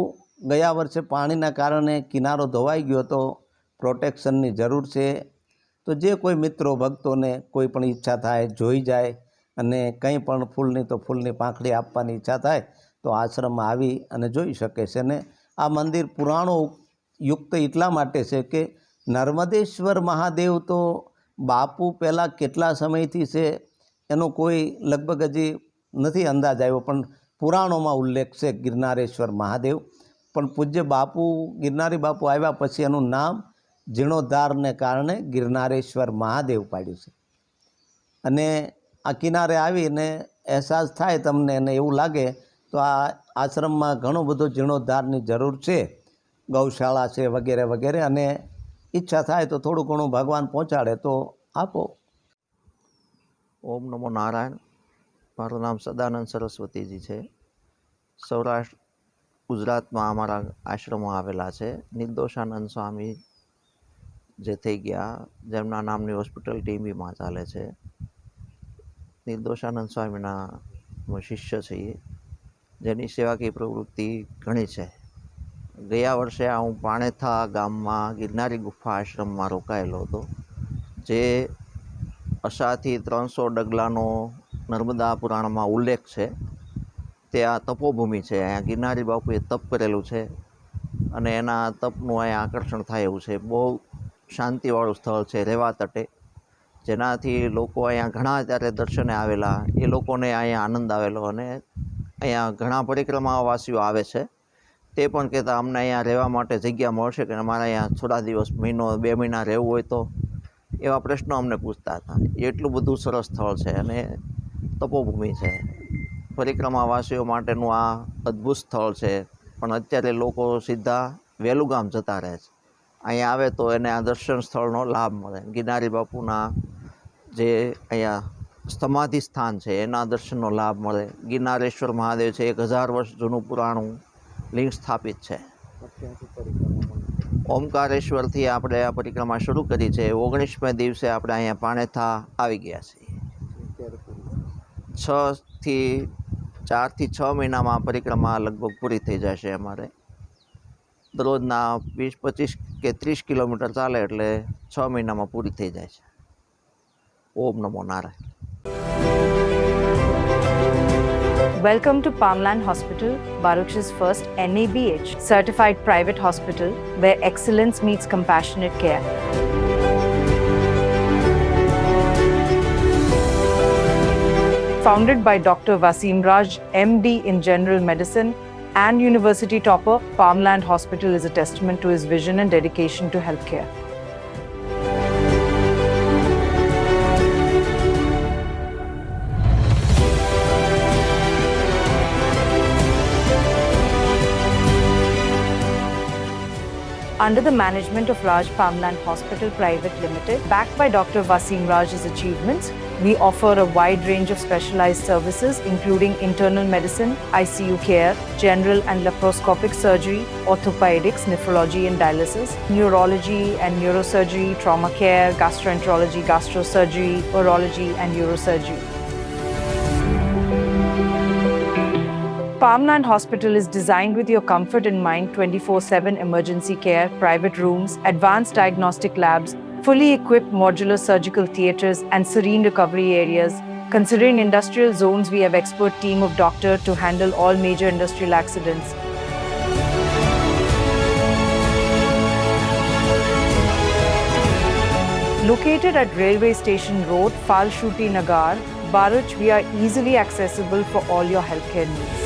ગયા વર્ષે પાણીના કારણે કિનારો ધોવાઈ ગયો તો પ્રોટેક્શનની જરૂર છે. તો જે કોઈ મિત્રો ભક્તોને કોઈ પણ ઈચ્છા થાય, જોઈ જાય અને કંઈ પણ ફૂલની તો ફૂલની પાંખડી આપવાની ઈચ્છા થાય તો આશ્રમમાં આવી અને જોઈ શકે છે. અને આ મંદિર પુરાણો યુક્ત એટલા માટે છે કે નર્મદેશ્વર મહાદેવ તો બાપુ પહેલાં કેટલા સમયથી છે એનો કોઈ લગભગ હજી નથી અંદાજ આવ્યો, પણ પુરાણોમાં ઉલ્લેખ છે ગિરનારેશ્વર મહાદેવ. પણ પૂજ્ય બાપુ ગિરનારી બાપુ આવ્યા પછી એનું નામ જીર્ણોદ્ધારને કારણે ગિરનારેશ્વર મહાદેવ પાડ્યું છે. અને આ કિનારે આવીને અહેસાસ થાય તમને અને એવું લાગે તો આ આશ્રમમાં ઘણો બધો જીર્ણોદ્ધારની જરૂર છે, ગૌશાળા છે વગેરે વગેરે. અને ઈચ્છા થાય તો થોડું ઘણું ભગવાન પહોંચાડે તો આપો. ઓમ નમો નારાયણ. મારું નામ સદાનંદ સરસ્વતીજી છે. સૌરાષ્ટ્ર ગુજરાતમાં અમારા આશ્રમો આવેલા છે. નિર્દોષાનંદ સ્વામી જે થઈ ગયા, જેમના નામની હોસ્પિટલ ટીબીમાં ચાલે છે. નિર્દોષાનંદ સ્વામીના શિષ્ય છીએ, જેની સેવાકીય પ્રવૃત્તિ ઘણી છે. ગયા વર્ષે હું પાણીથા ગામમાં ગિરનારી ગુફા આશ્રમમાં રોકાયેલો હતો, જે અસાથી 300 ડગલાનો નર્મદા પુરાણમાં ઉલ્લેખ છે. તે આ તપોભૂમિ છે. અહીંયા ગિરનારી બાપુએ તપ કરેલું છે અને એના તપનું અહીંયા આકર્ષણ થાય એવું છે. બહુ શાંતિવાળું સ્થળ છે, રેવા તટે, જેનાથી લોકો અહીંયા ઘણા ત્યારે દર્શને આવેલા, એ લોકોને અહીંયા આનંદ આવેલો. અને અહીંયા ઘણા પરિક્રમાવાસીઓ આવે છે તે પણ કહેતા અમને અહીંયા રહેવા માટે જગ્યા મળશે કે અમારે અહીંયા થોડા દિવસ મહિનો 2 મહિના રહેવું હોય તો, એવા પ્રશ્નો અમને પૂછતા હતા. એટલું બધું સરસ સ્થળ છે અને તપોભૂમિ છે. પરિક્રમાવાસીઓ માટેનું આ અદ્ભુત સ્થળ છે. પણ અત્યારે લોકો સીધા વેલુગામ જતા રહે છે. અહીંયા આવે તો એને આ દર્શન સ્થળનો લાભ મળે. ગિરનારી બાપુના જે અહીંયા સમાધિ સ્થાન છે એના દર્શનનો લાભ મળે. ગિરનારેશ્વર મહાદેવ છે, 1000 વર્ષ જૂનું પુરાણું લિંગ સ્થાપિત છે. ઓમકારેશ્વરથી આપણે આ પરિક્રમા શરૂ કરી છે. 19મે દિવસે આપણે અહીંયા પાણેથા આવી ગયા છીએ. 4 થી 6 મહિનામાં પરિક્રમા લગભગ પૂરી થઈ જશે. અમારે દરરોજના 20, 25 કે 30 કિલોમીટર ચાલે એટલે 6 મહિનામાં પૂરી થઈ જાય છે. ઓમ નમો Narayan. Welcome to Palmland Hospital, Baruch's first NABH certified private hospital where excellence meets compassionate care. Founded by Dr. Wasim Raj, MD in General Medicine and University topper, Palmland Hospital is a testament to his vision and dedication to healthcare. Under the management of Raj Palmland Hospital Private Limited, backed by Dr. Wasim Raj's achievements, we offer a wide range of specialized services including internal medicine, ICU care, general and laparoscopic surgery, orthopedics, nephrology and dialysis, neurology and neurosurgery, trauma care, gastroenterology, gastrosurgery, urology and neurosurgery. Palmland Hospital is designed with your comfort in mind. 24/7 emergency care, private rooms, advanced diagnostic labs, fully equipped modular surgical theatres and serene recovery areas. Considering industrial zones, we have expert team of doctors to handle all major industrial accidents. Located at Railway Station Road, Falshuti Nagar, Baruch, we are easily accessible for all your healthcare needs.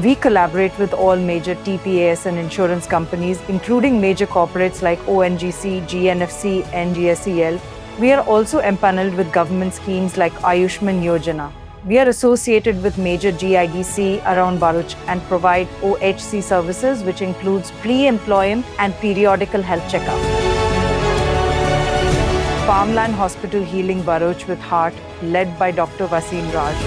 We collaborate with all major TPAS and insurance companies, including major corporates like ONGC, GNFC, NGSEL. We are also empaneled with government schemes like Ayushman Yojana. We are associated with major GIDC around Baruch and provide OHC services, which includes pre-employment and periodical health checkup. Palmland Hospital Healing Baruch with Heart, led by Dr. Wasim Raj.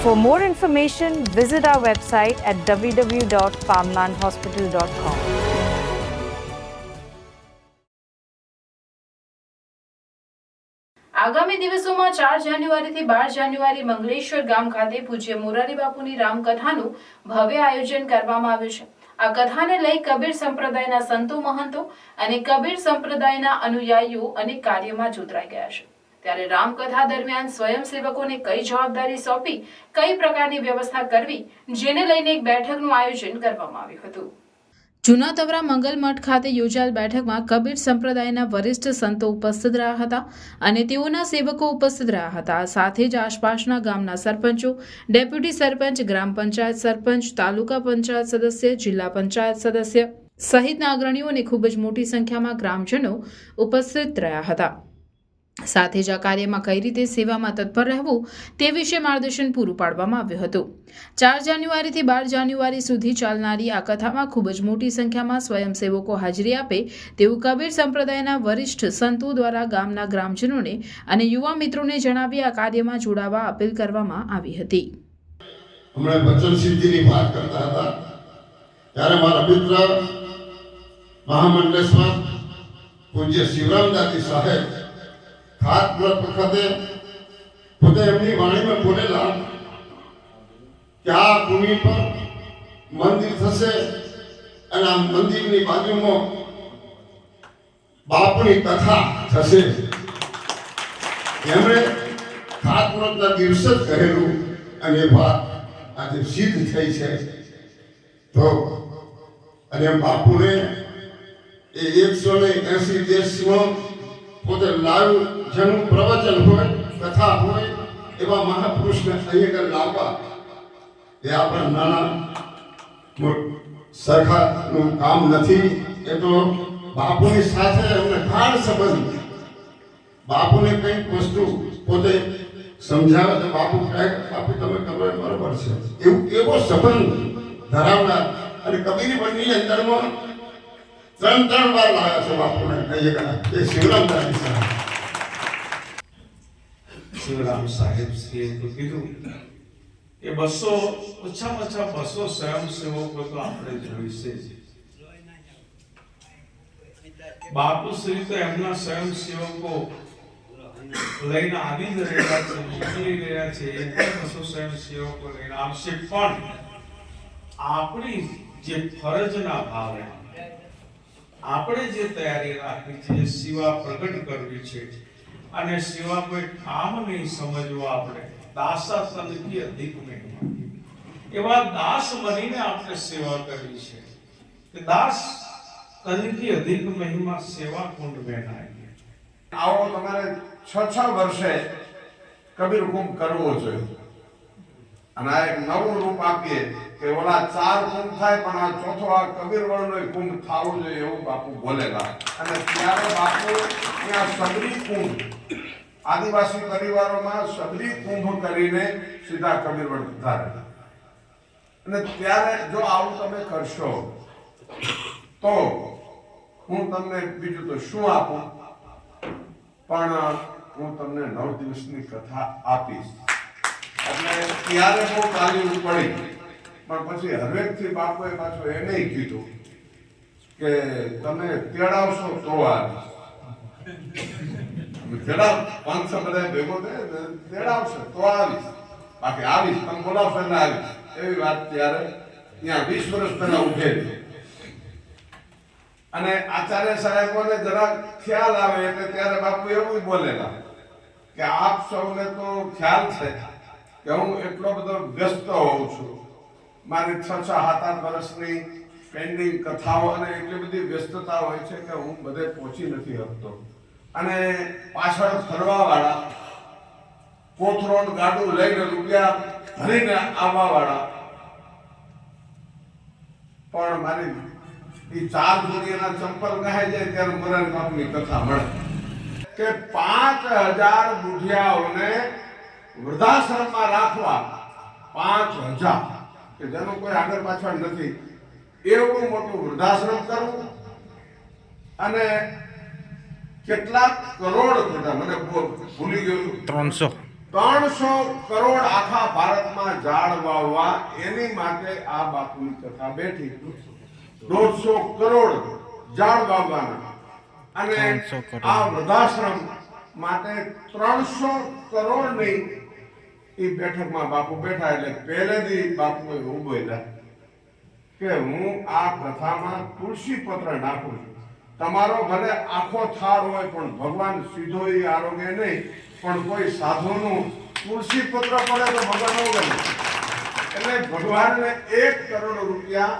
For more information, visit our website at www.palmlandhospital.com. આગામી દિવસોમાં 4 જાન્યુઆરીથી 12 જાન્યુઆરી મંગલેશ્વર ગામ ખાતે પૂજ્ય મોરારી બાપુની રામકથાનું ભવ્ય આયોજન કરવામાં આવ્યું છે. આ કથાને લઈ કબીર સંપ્રદાયના સંતો મહંતો અને કબીર સંપ્રદાયના અનુયાયીઓ અનેક કાર્યમાં જોતરાઈ ગયા છે. ત્યારે રામકથા દરમિયાન સ્વયંસેવકોને કઈ જવાબદારી સોંપી કઈ પ્રકારની વ્યવસ્થા કરવી, જેને લઈને એક બેઠકનું આયોજન કરવામાં આવ્યું હતું. જૂના તવરા મંગલ મઠ ખાતે યોજાયેલ બેઠકમાં કબીર સંપ્રદાયના વરિષ્ઠ સંતો ઉપસ્થિત રહ્યા હતા અને તેઓના સેવકો ઉપસ્થિત રહ્યા હતા. સાથે જ આસપાસના ગામના સરપંચો, ડેપ્યુટી સરપંચ, ગ્રામ પંચાયત સરપંચ, તાલુકા પંચાયત સદસ્ય, જિલ્લા પંચાયત સદસ્ય સહિતના અગ્રણીઓ અને ખૂબ જ મોટી સંખ્યામાં ગ્રામજનો ઉપસ્થિત રહ્યા હતા. સાથે જ આ કાર્યમાં કઈ રીતે સેવામાં તત્પર રહેવું તે વિશે માર્ગદર્શન પૂરું પાડવામાં આવ્યું હતું. 4 જાન્યુઆરીથી 12 જાન્યુઆરી સુધી ચાલનારી આ કથામાં ખૂબ જ મોટી સંખ્યામાં સ્વયંસેવકો હાજરી આપે તેવું કબીર સંપ્રદાયના વરિષ્ઠ સંતો દ્વારા ગામના ગ્રામજનોને અને યુવા મિત્રોને જણાવી આ કાર્યમાં જોડાવા અપીલ કરવામાં આવી હતી. હમણાં વચન સિદ્ધિની વાત કરતા હતા ત્યારે મારા મિત્ર મહામંડલેશ્વર પૂજ્ય શિવરામદાસજી સાહેબ ખાસ વખતે પોતે એમની વાણીમાં બોલેલા કે આ ભૂમિ પર મંદિર થશે અને આ મંદિરની બાજુમાં બાપુની કથા થશે. એમણે ખાસ વ્રતના દિવસે જ કહેલું અને વાત આજે સિદ્ધ થઈ છે. તો અને બાપુને એ 180 દેશમાં પોતે લાઈવ જેનું પ્રવચન હોય, કથા હોય, એવા મહાપુરુષને અહીંયા લાવવા એ આપણા નાના સરકારનું કામ નથી. એ તો બાપુની સાથે અમને ગાઢ સંબંધ. બાપુને કંઈક વસ્તુ પોતે સમજાવે તો બાપુ કહે બાપુ તમે કરો એ બરોબર છે, એવો સંબંધ ધરાવનાર. અને કબીરી બંધની અંદરમાં 3 વાર લાવ્યા છે બાપુને અહીંયા એ શિવરામદાસ સાહેબ. શિવરામ સાહેબ શ્રીએ તો કીધું કે 200 ઓછામાં ઓછા 200 સ્વયંસેવકો તો આપણે જોઈશે જ. બાપુ શ્રી તો એમના સ્વયંસેવકો લઈને આવી જ રહ્યા છે, મોકલી રહ્યા છે. એ પણ 200 સ્વયંસેવકો લઈને આવશે. પણ આપણી જે ફરજના ભાવે આપણે જે તૈયારી રાખી છે, સેવા પ્રગટ કરવી છે અને સેવા કોઈ કામ નહીં સમજવું. આપણે દાસા તન કી અધિક મહિમા, એવા દાસ બનીને આપણે સેવા કરવી છે કે દાસ તન કી અધિક મહિમા સેવા કુંડ में નાય. આવો તમારે 6 વર્ષે કબીર કુંભ કરવો જોઈએ અને આ એક નવું રૂપ આપીએ કે ઓલા 4 કુંભ થાય પણ આ ચોથો આ કબીર વળનો કુંભ થવો જોઈએ એવું બાપુ બોલેલા. અને ત્યારે બાપુ ત્યાં સબરી કુંભ આદિવાસી પરિવારોમાં સબરી કુંભ કરીને સીધા કબીર વળ ધારે. અને ત્યારે જો આવું તમે કરશો તો હું તમને બીજું તો શું આપું, પણ હું તમને 9 દિવસની કથા આપીશ. એટલે ત્યારે બહુ તાલીમ પડી. પણ પછી હરેકથી બાપુએ પાછું એ નહીં કીધું કે તમે તેડાવશો તો આવીશ. તેડાવ 500 બધા ભેગો થાય તેડાવશો તો આવીશ, બાકી આવીશ તમે બોલાવશો એટલે આવીશ. એવી વાત ત્યારે ત્યાં 20 વર્ષ પહેલા ઉઠેલી. અને આચાર્ય સાહેબોને જરા ખ્યાલ આવે એટલે ત્યારે બાપુ એવું બોલેલા કે આપ સૌને તો ખ્યાલ છે કે હું એટલો બધો વ્યસ્ત હોઉં છું, મારી 6-7 વર્ષની પેન્ડિંગ કથાઓ અને એટલી બધી વ્યસ્તતા હોય છે કે હું બધે પહોંચી નથી શકતો. અને પાછળ ફરવાવાળા, કોથરોન ગાડું લઈને રૂપિયા ભરીને આવવાવાળા પણ મારી એ 4 જોડીના ચંપલ કહે જાય ત્યારે મોરારી બાપુની કથા મળે કે 5000 બુઢિયાઓને વૃદ્ધાશ્રમમાં રાખવા. 5000 કે જેનું કોઈ આગળ પાછળ નથી એવું મોટું વૃદ્ધાશ્રમ કરવું. અને કેટલાક કરોડ થતા મને ભૂલી ગયું 300 કરોડ આખા ભારતમાં ઝાડ વાવવા એની માટે આ બાપુની કથા બેઠી. 150 કરોડ ઝાડ વાવવાના અને આ વૃદ્ધાશ્રમ માટે 300 કરોડની એ બેઠકમાં બાપુ બેઠા. એટલે પહેલેથી બાપુએ એવું બોલ્યા કે હું આ કથામાં તુલસી પત્ર નાખું છું. તમારો ભલે આખો થાળ હોય પણ ભગવાન સીધો એ આરોગ્ય નહીં, પણ કોઈ સાધુનું તુલસી પત્ર પડે તો ભગવાન ન ગમે. એટલે ભગવાનને 1 કરોડ રૂપિયા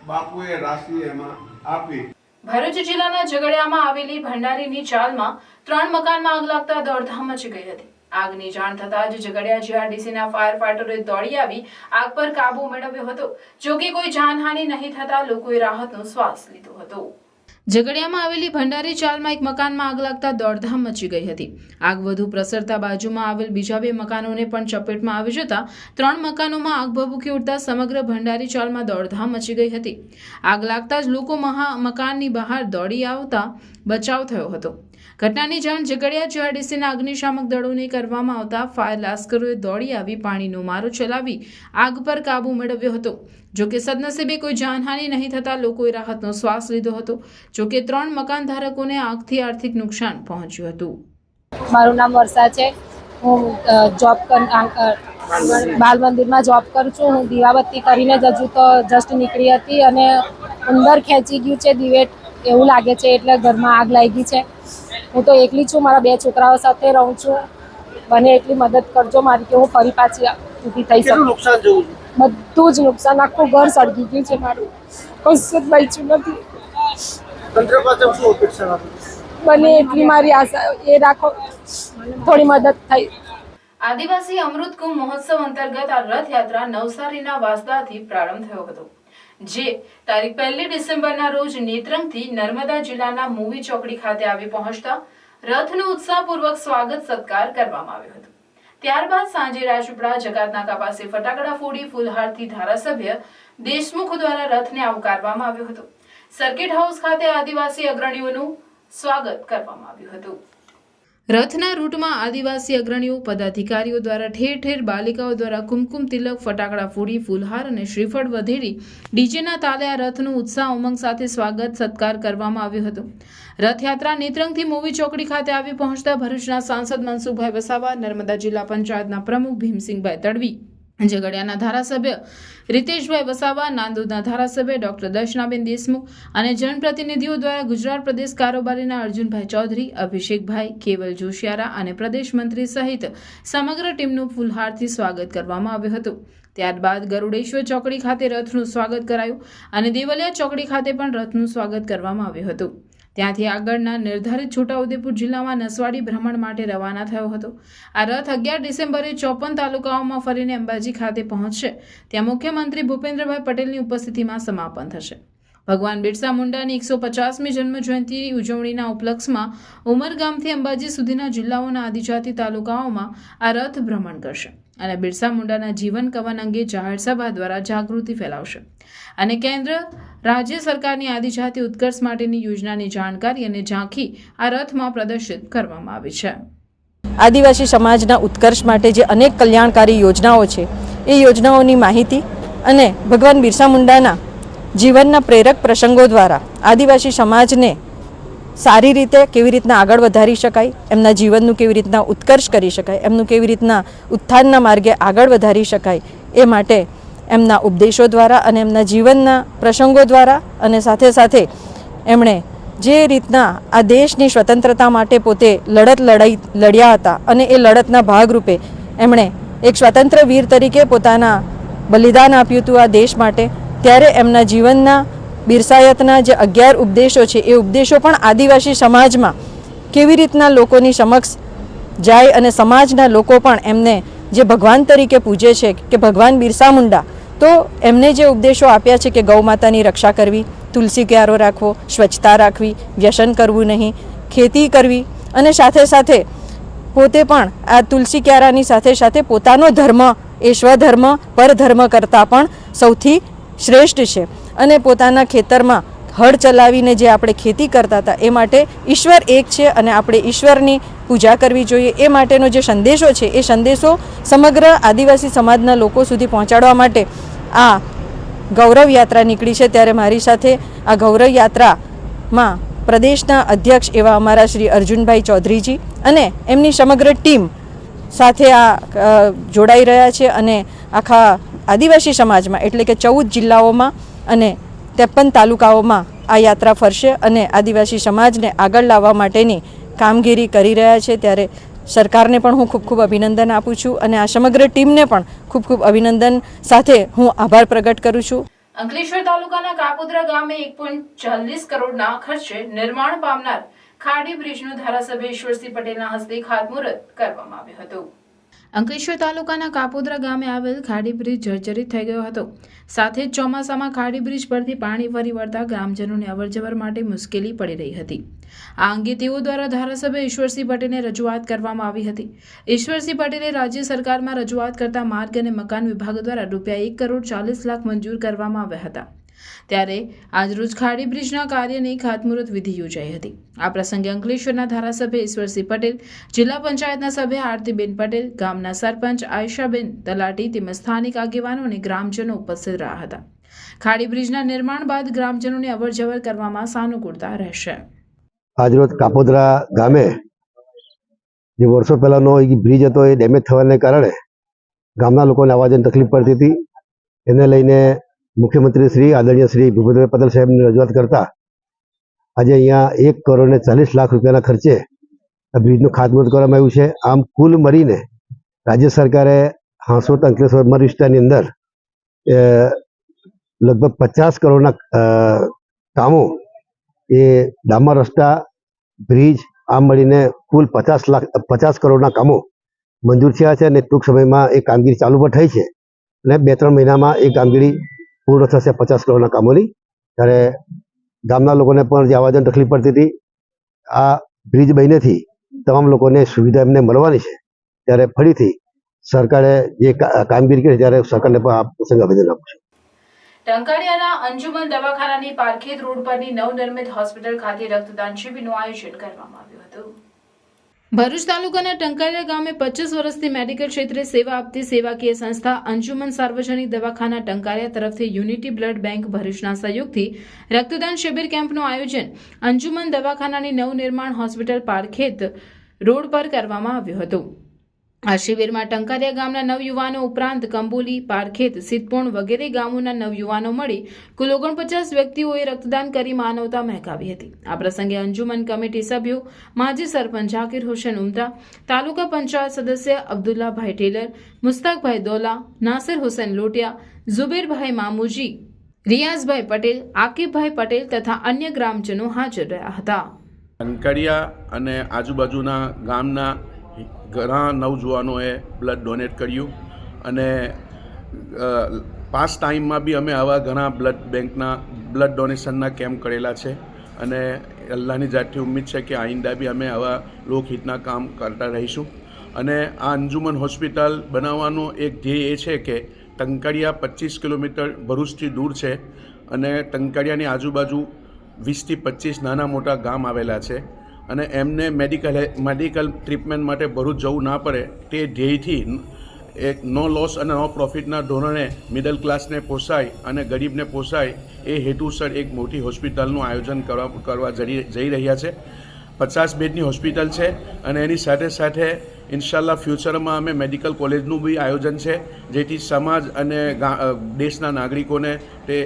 બાપુએ રાશિ એમાં આપી. ભરૂચ જિલ્લાના ઝઘડિયામાં આવેલી ભંડારીની ચાલમાં 3 મકાનમાં આગ લાગતા દોડધામ મચી ગઈ હતી. આગની જાણ થતાં જ ઝઘડિયા જીઆરડીસીના ફાયર ફાઈટરોએ દોડી આવી આગ પર કાબુ મેળવ્યો હતો. જો કે કોઈ જાનહાનિ નહીં થતા લોકોએ રાહતનો શ્વાસ લીધો હતો. ઝઘડિયામાં આવેલી ભંડારી ચાલમાં એક મકાનમાં આગ લાગતા દોડધામ મચી ગઈ હતી. આગ વધુ પ્રસરતા બાજુમાં આવેલ બીજા 2 મકાનોને પણ ચપેટમાં આવી જતા 3 મકાનોમાં આગ ભભૂકી ઉઠતા સમગ્ર ભંડારી ચાલમાં દોડધામ મચી ગઈ હતી. આગ લાગતા જ લોકો મકાનની બહાર દોડી આવતા બચાવ થયો હતો. ઘટનાની જાણ ઝઘડિયા જીઆરડીસીના અગ્નિશામક દળોને કરવામાં આવતા ફાયર લાશ્કરોએ દોડી આવી પાણીનો મારો ચલાવી આગ પર કાબુ મેળવ્યો હતો. જોકે સદનસીબે કોઈ જાનહાનિ નહીં થતા લોકોએ રાહતનો શ્વાસ લીધો હતો. જોકે 3 મકાન ધારકોને આગથી આર્થિક નુકસાન પહોંચ્યું હતું. મારું નામ વર્ષા છે. હું જોબ બાલ મંદિરમાં જોબ કરું છું. હું દીવાબત્તી કરીને હજુ તો જસ્ટ નીકળી હતી અને અંદર ખેંચી ગયું છે દિવેટ એવું લાગે છે, એટલે ઘરમાં આગ લાગી છે. હું તો એકલી છું, મારા 2 છોકરાઓ સાથે રહું છું. બને એટલી મદદ કરજો મારી કે હું ફરી પાછી ઊભી થઈ શકું. નુકસાન જોયું? બધું જ નુકસાન, આખું ઘર સળગી ગયું છે મારું. કશું જ બચ્યું નથી. તંત્ર પાસે શું અપેક્ષા રાખો? બને એટલી મારી આશા એ રાખો, થોડી મદદ થઈ. આદિવાસી અમૃત કુંભ મહોત્સવ અંતર્ગત આ રથયાત્રા નવસારીના વાસદાથી પ્રારંભ થયો હતો, જે તારીખ 1 ડિસેમ્બરના રોજ નેત્રંગથી નર્મદા જિલ્લાના મૂવી ચોકડી ખાતે આવી પહોંચતા રથનું ઉત્સાહપૂર્વક સ્વાગત સત્કાર કરવામાં આવ્યો હતો. ત્યારબાદ સાંજે રાજપીપળા જકાતનાકા પાસે ફટાકડા ફોડી ફૂલહારથી ધારાસભ્ય દેશમુખ દ્વારા રથને આવકારવામાં આવ્યો હતો. સર્કિટ હાઉસ ખાતે આદિવાસી અગ્રણીઓનું સ્વાગત કરવામાં આવ્યું હતું. રથના રૂટમાં આદિવાસી અગ્રણીઓ પદાધિકારીઓ દ્વારા ઠેર ઠેર બાલિકાઓ દ્વારા કુમકુમ તિલક, ફટાકડા ફોડી, ફૂલહાર અને શ્રીફળ વધેરી ડીજેના તાલે આ રથનું ઉત્સાહ ઉમંગ સાથે સ્વાગત સત્કાર કરવામાં આવ્યો હતો. રથયાત્રા નેત્રંગથી મૂવી ચોકડી ખાતે આવી પહોંચતા ભરૂચના સાંસદ મનસુખભાઈ વસાવા, નર્મદા જિલ્લા પંચાયતના પ્રમુખ ભીમસિંહભાઈ તડવી, ઝઘડિયાના ધારાસભ્ય રીતેશભાઈ વસાવા, નાંદોદના ધારાસભ્ય ડોક્ટર દર્શનાબેન દેશમુખ અને જનપ્રતિનિધિઓ દ્વારા ગુજરાત પ્રદેશ કારોબારીના અર્જુનભાઈ ચૌધરી, અભિષેકભાઈ, કેવલ જોશિયારા અને પ્રદેશ મંત્રી સહિત સમગ્ર ટીમનું ફૂલહારથી સ્વાગત કરવામાં આવ્યું હતું. ત્યારબાદ ગરુડેશ્વર ચોકડી ખાતે રથનું સ્વાગત કરાયું અને દેવલિયા ચોકડી ખાતે પણ રથનું સ્વાગત કરવામાં આવ્યું હતું. ત્યાંથી આગળના નિર્ધારિત છોટાઉદેપુર જિલ્લામાં નસવાડી ભ્રમણ માટે રવાના થયો હતો. આ રથ 11 ડિસેમ્બરે 54 તાલુકાઓમાં ફરીને અંબાજી ખાતે પહોંચશે. ત્યાં મુખ્યમંત્રી ભૂપેન્દ્રભાઈ પટેલની ઉપસ્થિતિમાં સમાપન થશે. ભગવાન બિરસા મુંડાની 150મી જન્મ જયંતિની ઉજવણીના ઉપલક્ષમાં ઉમરગામથી અંબાજી સુધીના જિલ્લાઓના આદિજાતિ તાલુકાઓમાં આ રથ ભ્રમણ કરશે અને બિરસા મુંડાના જીવન કવન અંગે જાહેર સભા દ્વારા જાગૃતિ ફેલાવશે અને કેન્દ્ર રાજ્ય સરકારની આદિજાતિ ઉત્કર્ષ માટેની યોજનાની જાણકારી અને ઝાંખી આ રથમાં પ્રદર્શિત કરવામાં આવી છે. આદિવાસી સમાજના ઉત્કર્ષ માટે જે અનેક કલ્યાણકારી યોજનાઓ છે એ યોજનાઓની માહિતી અને ભગવાન બિરસા મુંડાના જીવનના પ્રેરક પ્રસંગો દ્વારા આદિવાસી સમાજને સારી રીતે કેવી રીતના આગળ વધારી શકાય, એમના જીવનનું કેવી રીતના ઉત્કર્ષ કરી શકાય, એમનું કેવી રીતના ઉત્થાનના માર્ગે આગળ વધારી શકાય એ માટે એમના ઉપદેશો દ્વારા અને એમના જીવનના પ્રસંગો દ્વારા અને સાથે સાથે એમણે જે રીતના આ દેશની સ્વતંત્રતા માટે પોતે લડ્યા હતા અને એ લડતના ભાગરૂપે એમણે એક સ્વતંત્ર વીર તરીકે પોતાના બલિદાન આપ્યું હતું આ દેશ માટે. ત્યારે એમના જીવનના બિરસાયતના જે 11 ઉપદેશો છે એ ઉપદેશો પણ આદિવાસી સમાજમાં કેવી રીતના લોકોની સમક્ષ જાય અને સમાજના લોકો પણ એમને જે ભગવાન તરીકે પૂજે છે કે ભગવાન બિરસા મુંડા, તો એમને જે ઉપદેશો આપ્યા છે કે ગૌ માતાની રક્ષા કરવી, તુલસી ક્યારો રાખવો, સ્વચ્છતા રાખવી, વ્યસન કરવું નહીં, ખેતી કરવી અને સાથે સાથે પોતે પણ આ તુલસી ક્યારાની સાથે સાથે પોતાનો ધર્મ એ સ્વધર્મ પરધર્મ કરતાં પણ સૌથી શ્રેષ્ઠ છે અને પોતાના ખેતરમાં હળ ચલાવીને જે આપણે ખેતી કરતા હતા એ માટે ઈશ્વર એક છે અને આપણે ઈશ્વરની પૂજા કરવી જોઈએ. એ માટેનો જે સંદેશો છે એ સંદેશો સમગ્ર આદિવાસી સમાજના લોકો સુધી પહોંચાડવા માટે આ ગૌરવ યાત્રા નીકળી છે. ત્યારે મારી સાથે આ ગૌરવ યાત્રામાં પ્રદેશના અધ્યક્ષ એવા અમારા શ્રી અર્જુનભાઈ ચૌધરીજી અને એમની સમગ્ર ટીમ સાથે આ જોડાઈ રહ્યા છે અને આખા આદિવાસી સમાજમાં એટલે કે 14 જિલ્લાઓમાં અને 53 તાલુકાઓમાં આ યાત્રા ફરશે અને આદિવાસી સમાજને આગળ લાવવા માટેની કામગીરી કરી રહ્યા છે. ત્યારે સરકારને પણ હું ખૂબ ખૂબ અભિનંદન આપું છું અને આ સમગ્ર ટીમને પણ ખૂબ ખૂબ અભિનંદન સાથે હું આભાર પ્રગટ કરું છું. અંકલેશ્વર તાલુકાના કાપોદ્રા ગામે 1.40 કરોડના ખર્ચે નિર્માણ પામનાર ખાડી બ્રિજનું ધારાસભ્ય ઈશ્વરસિંહ પટેલના હસ્તે ખાતમુહૂર્ત કરવામાં આવ્યું હતું. અંકલેશ્વર તાલુકાના કાપોદ્રા ગામે આવેલ ખાડી બ્રિજ જર્જરિત થઈ ગયો હતો. સાથે જ ચોમાસામાં ખાડી બ્રિજ પરથી પાણી ફરી વળતા ગ્રામજનોને અવરજવર માટે મુશ્કેલી પડી રહી હતી. આ અંગે તેઓ દ્વારા ધારાસભ્ય ઈશ્વરસિંહ પટેલને રજૂઆત કરવામાં આવી હતી. ઈશ્વરસિંહ પટેલે રાજ્ય સરકારમાં રજૂઆત કરતા માર્ગ અને મકાન વિભાગ દ્વારા ₹1,40,00,000 મંજૂર કરવામાં આવ્યા હતા. ત્યારે આજરોજ ખાડી બ્રિજના કાર્યની ખાતમુહૂર્ત વિધિ યોજાઈ હતી. આ પ્રસંગે અંકલેશ્વરના ધારાસભ્ય ઈશ્વરસિંહ પટેલ, જિલ્લા પંચાયતના સભ્ય આરતીબેન પટેલ, ગામના સરપંચ આયશાબેન તલાટી તેમજ સ્થાનિક આગેવાનો અને ગ્રામજનો ઉપસ્થિત રહ્યા હતા. ખાડી બ્રિજના નિર્માણ બાદ ગ્રામજનોને અવરજવર કરવામાં સાનુકૂળતા રહેશે. આજરોજ કાપોદ્રા ગામે જે વર્ષો પહેલાનો બ્રિજ હતો એ ડેમેજ થવાને કારણે ગામના લોકોને આવવા જવાની તકલીફ પડતી હતી. એને લઈને મુખ્યમંત્રી શ્રી આદરણીય શ્રી ભૂપેન્દ્રભાઈ પટેલ સાહેબની રજૂઆત કરતા આજે અહીંયા ₹1,40,00,000 ખર્ચે આ બ્રિજનું ખાતમુહૂર્ત કરવામાં આવ્યું છે. આમ કુલ મળીને રાજ્ય સરકારે હાંસોદ અંકલેશ્વર મર વિસ્તારની અંદર લગભગ 50 કરોડના કામો એ ડામર રસ્તા, બ્રિજ આમ મળીને કુલ 50 કરોડના કામો મંજૂર થયા છે અને ટૂંક સમયમાં એ કામગીરી ચાલુ પણ થઈ છે અને 2-3 મહિનામાં એ કામગીરી પૂર્ણ થશે 50 કરોડના કામોની. ત્યારે ગામના લોકોને પણ જે આવવા જવાની તકલીફ પડતી હતી, આ બ્રિજ બન્યાથી તમામ લોકોને સુવિધા એમને મળવાની છે. ત્યારે ફરીથી સરકારે જે કામગીરી કરી ત્યારે સરકારને પણ આ પ્રસંગે અભિનંદન આપું છું. ટંકારિયાના અંજુમન દવાખાનાની પારખેત રોડ પરની નવનિર્મિત હોસ્પિટલ ખાતે રક્તદાન શિબિરનું આયોજન કરવામાં આવ્યું હતું. ભરૂચ તાલુકાના ટંકારિયા ગામે 25 વર્ષથી મેડિકલ ક્ષેત્રે સેવા આપતી સેવાકીય સંસ્થા અંજુમન સાર્વજનિક દવાખાના ટંકારિયા તરફથી યુનિટી બ્લડ બેંક ભરૂચના સહયોગથી રક્તદાન શિબિર કેમ્પનું આયોજન અંજુમન દવાખાનાની નવનિર્માણ હોસ્પિટલ પારખેત રોડ પર કરવામાં આવ્યું હતું. આ શિબિરમાં ટંકારિયા ગામના નવયુવાનો ઉપરાંત કંબોલી, પારખેત, સિદ્ધપોણ વગેરે ગામોના નવયુવાનો મળી કુલ 49 વ્યક્તિઓએ રક્તદાન કરી માનવતા મહેકાવી હતી. આ પ્રસંગે અંજુમન કમિટી સભ્યો, માજી સરપંચ ઝાકીર હુસેન ઉમરા, તાલુકા પંચાયત સદસ્ય અબ્દુલ્લાભાઈ ટેલર, મુસ્તાકભાઈ દોલા, નાસિર હુસેન લોટિયા, ઝુબેરભાઈ મામુજી, રિયાઝભાઈ પટેલ, આકીબભાઈ પટેલ તથા અન્ય ગ્રામજનો હાજર રહ્યા હતા. ટંકારિયા અને આજુબાજુના ગામના ઘણા નવજુવાનોએ બ્લડ ડોનેટ કર્યું અને પાસ્ટ ટાઈમમાં બી અમે આવા ઘણા બ્લડ બેંકના બ્લડ ડોનેશનના કેમ્પ કરેલા છે અને અલ્લાહની જાતથી ઉમ્મીદ છે કે આઈંદા બી અમે આવા લોકહિતના કામ કરતા રહીશું. અને આ અંજુમન હોસ્પિટલ બનાવવાનો એક ધ્યેય એ છે કે ટંકારિયા 25 કિલોમીટર ભરૂચથી દૂર છે અને ટંકારિયાની આજુબાજુ 20 થી 25 નાના મોટા ગામ આવેલા છે અને એમને મેડિકલ ટ્રીટમેન્ટ માટે ભરૂચ જવું ના પડે તે ધ્યેયથી એક નો લોસ અને નો પ્રોફિટના ધોરણે મિડલ ક્લાસને પોસાય અને ગરીબને પોસાય એ હેતુસર એક મોટી હોસ્પિટલનું આયોજન કરવા જઈ રહ્યા છે. 50 બેડની હોસ્પિટલ છે અને એની સાથે સાથે ઇન્શાલ્લાહ ફ્યુચરમાં અમે મેડિકલ કોલેજનું બી આયોજન છે જેથી સમાજ અને દેશના નાગરિકોને તે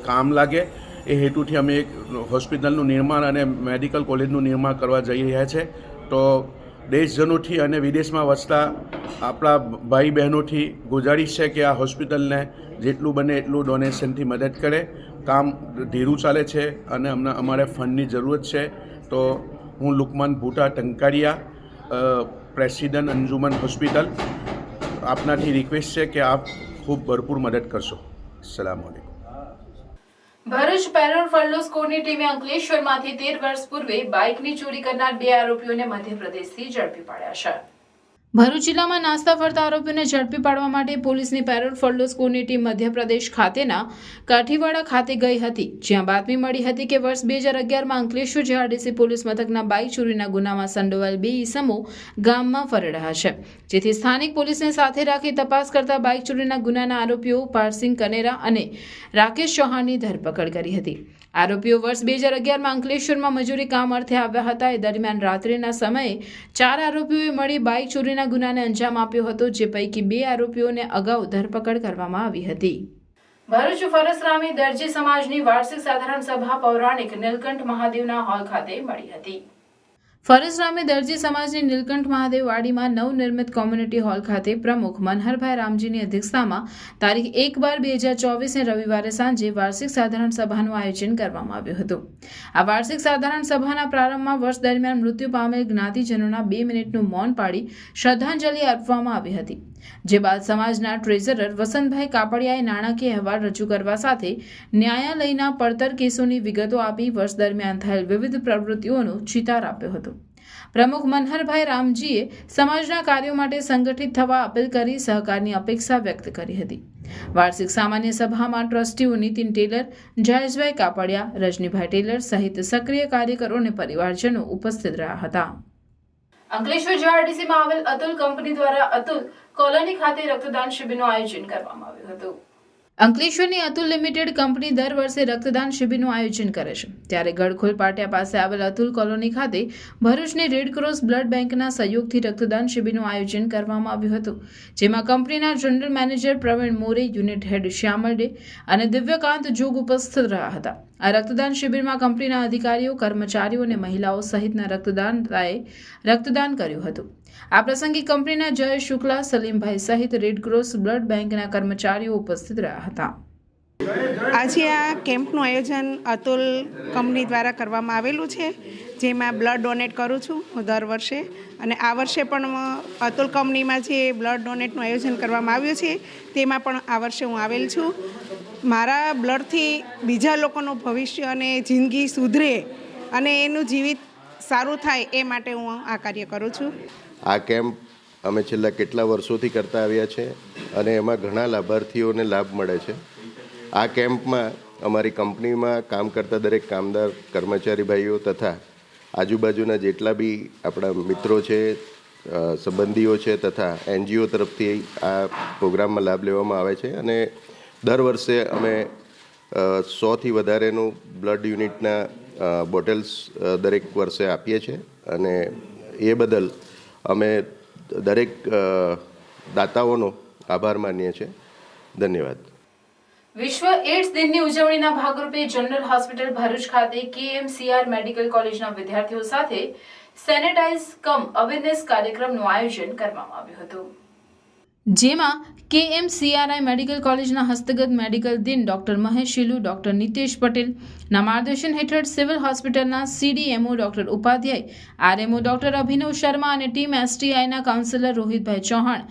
કામ લાગે. એ હેતુથી અમે એક હોસ્પિટલનું નિર્માણ અને મેડિકલ કોલેજનું નિર્માણ કરવા જઈ રહ્યા છે. તો દેશજનોથી અને વિદેશમાં વસતા આપણા ભાઈ બહેનોથી ગુજારિશ છે કે આ હોસ્પિટલને જેટલું બને એટલું ડોનેશનથી મદદ કરે. કામ ધીરું ચાલે છે અને અમારે ફંડની જરૂરત છે. તો હું લુકમાન ભૂટા, ટંકારિયા, પ્રેસિડેન્ટ અંજુમન હોસ્પિટલ, આપનાથી રિક્વેસ્ટ છે કે આપ ખૂબ ભરપૂર મદદ કરશો. અસ્સલામુ અલૈકુમ. ભરૂચ પેરોલ ફલ્લો સ્કોરની ટીમે અંકલેશ્વરમાંથી 13 વર્ષ પૂર્વે બાઇકની ચોરી કરનાર 2 આરોપીઓને મધ્યપ્રદેશથી ઝડપી પાડ્યા છે. ભરૂચ જિલ્લામાં નાસ્તા ફરતા આરોપીઓને ઝડપી પાડવા માટે પોલીસની પેરોલ ફલ્લો સ્કોરની ટીમ મધ્યપ્રદેશ ખાતેના કાઠીવાડા ખાતે ગઈ હતી, જ્યાં બાતમી મળી હતી કે વર્ષ 2011માં અંકલેશ્વર જીઆરડીસી પોલીસ મથકના બાઇક ચોરીના ગુનામાં સંડોવાયેલ 2 ઈસમો ગામમાં ફરી રહ્યા છે. જેથી સ્થાનિક પોલીસને સાથે રાખી તપાસ કરતા બાઇક ચોરીના ગુનાના આરોપીઓ પારસિંગ કનેરા અને રાકેશ ચૌહાણની ધરપકડ કરી હતી. આરોપીઓ વર્ષ 2011માં અંકલેશ્વરમાં મજૂરી કામ અર્થે આવ્યા હતા. એ દરમિયાન રાત્રિના સમયે 4 આરોપીઓએ મળી બાઇક ચોરીના ગુનાને અંજામ આપ્યો હતો, જે પૈકી 2 આરોપીઓને અગાઉ ધરપકડ કરવામાં આવી હતી. ભરૂચ ફરસરામી દરજી સમાજની વાર્ષિક સાધારણ સભા પૌરાણિક નીલકંઠ મહાદેવના હોલ ખાતે મળી હતી. ફરસરામી દરજી સમાજની નીલકંઠ મહાદેવ વાડીમાં નવનિર્મિત કોમ્યુનિટી હોલ ખાતે પ્રમુખ મનહરભાઈ રામજીની અધ્યક્ષતામાં તારીખ 1/12/2024 રવિવારે સાંજે વાર્ષિક સાધારણ સભાનું આયોજન કરવામાં આવ્યું હતું. આ વાર્ષિક સાધારણ સભાના પ્રારંભમાં વર્ષ દરમિયાન મૃત્યુ પામેલ જ્ઞાતિજનોના 2 મિનિટનું મૌન પાડી શ્રદ્ધાંજલિ આપવામાં આવી હતી. જે બાદ સમાજના ટ્રેઝરર વસંતભાઈ કાપડિયાએ નાણાકીય અહેવાલ રજૂ કરવા સાથે ન્યાયાલયના પડતર કેસોની વિગતો આપી વર્ષ દરમિયાન થયેલ વિવિધ પ્રવૃત્તિઓનો ચિતાર આપ્યો હતો. પ્રમુખ મનહરભાઈ રામજીએ સમાજના કાર્યો માટે સંગઠિત થવા અપીલ કરી સહકારની અપેક્ષા વ્યક્ત કરી હતી. વાર્ષિક સામાન્ય સભામાં ટ્રસ્ટીઓ નીતિન ટેલર, જયેશભાઈ કાપડિયા, રજનીભાઈ ટેલર સહિત સક્રિય કાર્યકરો અને પરિવારજનો ઉપસ્થિત રહ્યા હતા. અંકલેશ્વર જીઆરડીસીમાં આવેલ અતુલ કંપની દ્વારા અતુલ કોલોની ખાતે રક્તદાન શિબિરનું આયોજન કરવામાં આવ્યું હતું. અંકલેશ્વરની અતુલ લિમિટેડ કંપની દર વર્ષે રક્તદાન શિબિરનું આયોજન કરે છે. ત્યારે ગડખોલ પાટિયા પાસે આવેલ અતુલ કોલોની ખાતે ભરૂચની રેડક્રોસ બ્લડ બેંકના સહયોગથી રક્તદાન શિબિરનું આયોજન કરવામાં આવ્યું હતું, જેમાં કંપનીના જનરલ મેનેજર પ્રવીણ મોરે, યુનિટ હેડ શ્યામલ ડે અને દિવ્યકાંત જોગ ઉપસ્થિત રહ્યા હતા. આ રક્તદાન શિબિરમાં કંપનીના અધિકારીઓ, કર્મચારીઓ અને મહિલાઓ સહિતના રક્તદાતાએ રક્તદાન કર્યું હતું. આ પ્રસંગે કંપનીના જય શુક્લા, સલીમભાઈ સહિત રેડક્રોસ બ્લડ બેંકના કર્મચારીઓ ઉપસ્થિત રહ્યા હતા. આજે આ કેમ્પનું આયોજન અતુલ કંપની દ્વારા કરવામાં આવેલું છે. જેમાં બ્લડ ડોનેટ કરું છું હું દર વર્ષે, અને આ વર્ષે પણ અતુલ કંપનીમાં જે બ્લડ ડોનેટનું આયોજન કરવામાં આવ્યું છે તેમાં પણ આ વર્ષે હું આવેલ છું. મારા બ્લડથી બીજા લોકોનું ભવિષ્ય અને જિંદગી સુધરે અને એનું જીવિત સારું થાય એ માટે હું આ કાર્ય કરું છું. આ કેમ્પ અમે છેલ્લા કેટલા વર્ષોથી કરતા આવ્યા છે અને એમાં ઘણા લાભાર્થીઓને લાભ મળે છે. આ કેમ્પમાં અમારી કંપનીમાં કામ કરતા દરેક કામદાર કર્મચારી ભાઈઓ તથા આજુબાજુના જેટલા બી આપણા મિત્રો છે, સંબંધીઓ છે તથા NGO તરફથી આ પ્રોગ્રામમાં લાભ લેવામાં આવે છે. અને દર વર્ષે અમે 100થી વધારેનું બ્લડ યુનિટના બોટલ્સ દરેક વર્ષે આપીએ છીએ અને એ બદલ અમે દરેક દાતાઓનો આભાર માનીએ છીએ. ધન્યવાદ. વિશ્વ એડ્સ દિનની ઉજવણીના ભાગરૂપે જનરલ હોસ્પિટલ ભરૂચ ખાતે KMCR મેડિકલ કોલેજના વિદ્યાર્થીઓ સાથે સેનેટાઇઝ કમ અવેરનેસ કાર્યક્રમનું આયોજન કરવામાં આવ્યું હતું, જેમાં KMCRI મેડિકલ કોલેજના હસ્તગત medical dean doctor Mahesh Shilu, doctor Nitesh પટેલના માર્ગદર્શન હેઠળ સિવિલ હોસ્પિટલના CDMO doctor Upadhyay, RMO doctor Abhinav Sharma અને ટીમ STIના counsellor Rohitbhai Chauhan,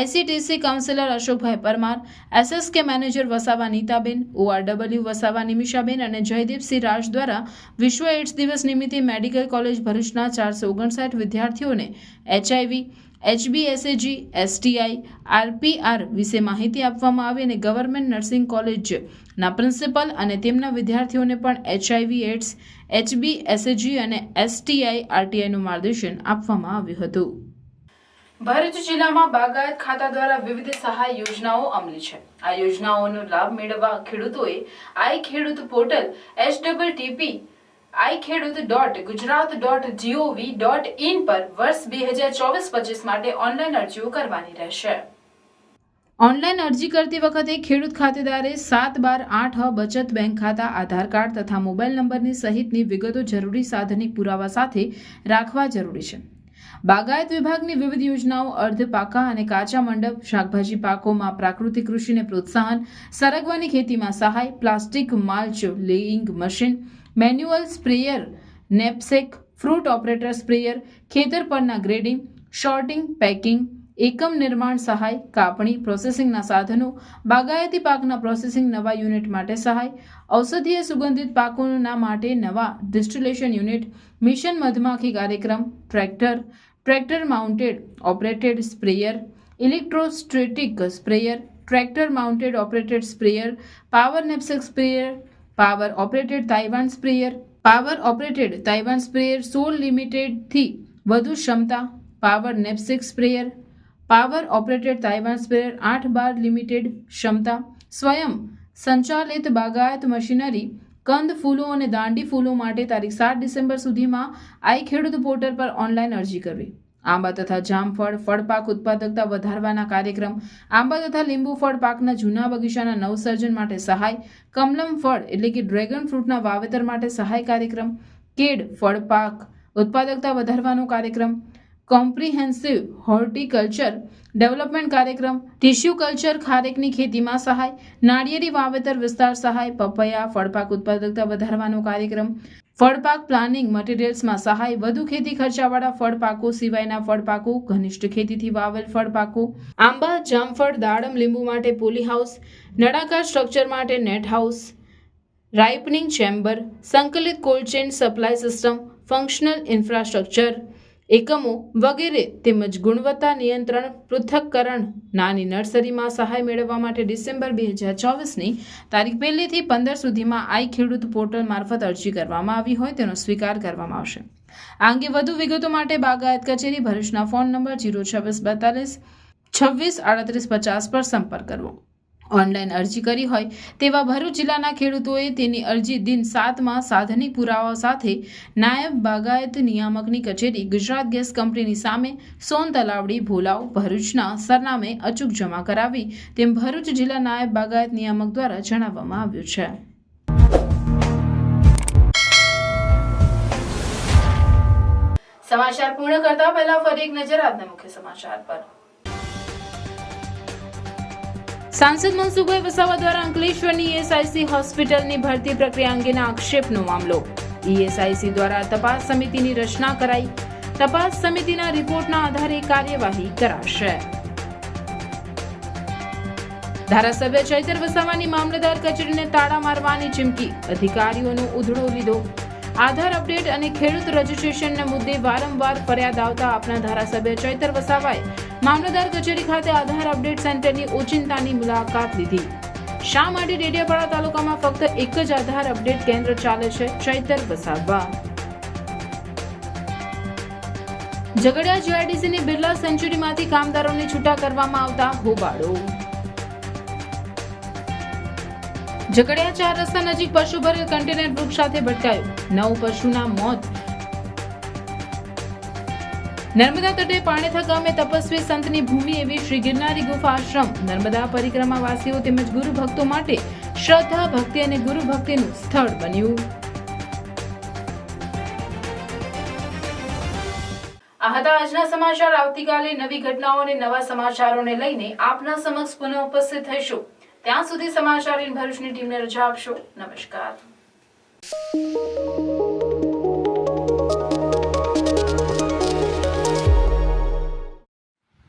ICTC counsellor Ashokbhai Parmar, SSK manager Vasava Nitaben, ORW Vasava Nimishaben અને જયદીપસિંહ રાજ દ્વારા વિશ્વ એડ્સ દિવસ નિમિત્તે મેડિકલ કોલેજ ભરૂચના 459 વિદ્યાર્થીઓને HIV, HBSAG, STI, RPR વિશે માહિતી આપવામાં આવી અને ગવર્મેન્ટ નર્સિંગ કોલેજના પ્રિન્સિપલ અને તેમના વિદ્યાર્થીઓને પણ HIV, AIDS, HBSAG અને STI, RTIનું માર્ગદર્શન આપવામાં આવ્યું હતું. ભરૂચ જિલ્લામાં બાગાયત ખાતા દ્વારા વિવિધ સહાય યોજનાઓ અમલી છે. આ યોજનાઓનો લાભ મેળવવા ખેડૂતોએ આઈ ખેડૂત પોર્ટલ http iKheduत.gujarat.gov.in પર વર્ષ 2024-25 માટે ઓનલાઈન અરજીઓ કરવાની રહેશે. ઓનલાઈન અરજી કરતી વખતે ખેડૂત ખાતેદારે 7/12/8 બચત બેંક ખાતા, આધાર કાર્ડ તથા મોબાઈલ નંબરની સહિતની વિગતો જરૂરી સાધનિક પુરાવા સાથે રાખવા જરૂરી છે. બાગાયત વિભાગની વિવિધ યોજનાઓ અર્ધ પાકા અને કાચા મંડપ, શાકભાજી પાકોમાં પ્રાકૃતિક કૃષિને પ્રોત્સાહન, સરગવાની ખેતીમાં સહાય, plastic mulch laying machine, manual sprayer, knapsack, fruit operator sprayer, ખેતર પરના ગ્રેડિંગ, શોર્ટિંગ, પેકિંગ, એકમ નિર્માણ સહાય, કાપણી, પ્રોસેસિંગના સાધનો, બાગાયતી પાકના પ્રોસેસિંગ નવા યુનિટ માટે સહાય, ઔષધીય સુગંધિત પાકોના માટે નવા ડિસ્ટિલેશન યુનિટ, મિશન મધમાખી કાર્યક્રમ, tractor mounted operated sprayer, electrostatic sprayer, tractor mounted operated sprayer, power નેપસેક sprayer, power operated Taiwan sprayer 16 લિમિટેડથી વધુ ક્ષમતા, power નેપસેક sprayer, power operated Taiwan sprayer 8/12 limited ક્ષમતા, સ્વયં સંચાલિત બાગાયત મશીનરી, કંદ ફૂલો અને દાંડી ફૂલો માટે તારીખ 7 ડિસેમ્બર સુધીમાં આઈ ખેડૂત પોર્ટલ પર ઓનલાઈન અરજી કરવી. આંબા તથા જામફળ ફળપાક ઉત્પાદકતા વધારવાના કાર્યક્રમ, આંબા તથા લીંબુ ફળ પાકના જૂના બગીચાના નવસર્જન માટે સહાય, કમલમ ફળ એટલે કે ડ્રેગન ફ્રૂટના વાવેતર માટે સહાય કાર્યક્રમ, કેડ ફળપાક ઉત્પાદકતા વધારવાનો કાર્યક્રમ, કોમ્પ્રિહેન્સિવ હોર્ટિકલ્ચર ડેવલપમેન્ટ કાર્યક્રમ, ટિશ્યુ કલ્ચર ખારેકની ખેતીમાં સહાય, નાળિયેરી વાવેતર વિસ્તાર સહાય, પપૈયા ફળપાક ઉત્પાદકતા વધારવાનો કાર્યક્રમ, ફળપાક પ્લાનિંગ મટીરિયલ્સમાં સહાય, વધુ ખેતી ખર્ચાવાળા ફળપાકો સિવાયના ફળપાકો, ઘનિષ્ઠ ખેતીથી વાવેલ ફળપાકો, આંબા, જામફળ, દાડમ, લીંબુ માટે પોલી હાઉસ, નળાકાર સ્ટ્રક્ચર માટે નેટ હાઉસ, રાઇપનિંગ ચેમ્બર, સંકલિત cold chain supply system, functional infrastructure એકમો વગેરે તેમજ ગુણવત્તા નિયંત્રણ પૃથક્કરણ નાની નર્સરીમાં સહાય મેળવવા માટે ડિસેમ્બર 2024ની તારીખ 1 થી 15 સુધીમાં આઈ ખેડૂત પોર્ટલ મારફત અરજી કરવામાં આવી હોય તેનો સ્વીકાર કરવામાં આવશે. આ અંગે વધુ વિગતો માટે બાગાયત કચેરી ભરૂચના ફોન નંબર 02642 263850 પર સંપર્ક કરવો. ઓનલાઈન અરજી કરી હોય તેવા ભરૂચ જિલ્લાના ખેડૂતોએ તેની અરજી દિન 7માં સાધનિક પુરાવાઓ સાથે નાયબ બાગાયત નિયામકની કચેરી ગુજરાત ગેસ કંપનીની સામે સોન તલાવડી ભોલાવ ભરૂચના સરનામે અચૂક જમા કરાવી તેમ ભરૂચ જિલ્લા નાયબ બાગાયત નિયામક દ્વારા જણાવવામાં આવ્યું છે. સમાચાર પૂર્ણ કરતા પહેલા ફરી એક નજર આજના મુખ્ય સમાચાર પર. સાંસદ મનસુખભાઈ વસાવા દ્વારા અંકલેશ્વરની ESIC હોસ્પિટલની ભરતી પ્રક્રિયા અંગેના આક્ષેપનો મામલો. ESIC દ્વારા તપાસ સમિતિની રચના કરાઈ. તપાસ સમિતિના રિપોર્ટના આધારે કાર્યવાહી કરાશે. ધારાસભ્ય ચૈતર વસાવાની મામલતદાર કચેરીને તાળા મારવાની ચીમકી. અધિકારીઓનો ઉધડો લીધો. આધાર અપડેટ અને ખેડૂત રજીસ્ટ્રેશનના મુદ્દે વારંવાર ફરિયાદ આવતા આપના ધારાસભ્ય ચૈતર વસાવાએ મામલતદાર કચેરી ખાતે આધાર અપડેટ સેન્ટરની ઓચિંતાની મુલાકાત લીધી. શા માટે ડેડિયાપાડા તાલુકામાં ફક્ત એક જ આધાર અપડેટ કેન્દ્ર ચાલે છે? ચૈતર વસાવા. ઝઘડિયા જીઆઈડીસીની બિરલા સેન્ચુરીમાંથી કામદારોને છૂટા કરવામાં આવતા હોબાળો. ઝઘડિયા 4 રસ્તા નજીક પશુ ભરેલ કન્ટેનર વૃક્ષ સાથે ભટકાયું. 9 પશુના મોત. નર્મદા તટે પાણેથા ગામે તપસ્વી સંતની ભૂમિ એવી શ્રી ગિરનારી ગુફા આશ્રમ નર્મદા પરિક્રમા વાસીઓ તેમજ ગુરુ ભક્તો માટે શ્રદ્ધા, ભક્તિ અને ગુરુ ભક્તિનું સ્થળ બન્યું. આ હતા આજના સમાચાર. આવતીકાલે નવી ઘટનાઓ અને નવા સમાચારોને લઈને આપના સમક્ષ પુનઃ ઉપસ્થિત થઈશું. ત્યાં સુધી સમાચાર ઇન ભરૂચની ટીમને રજા આપશો. નમસ્કાર.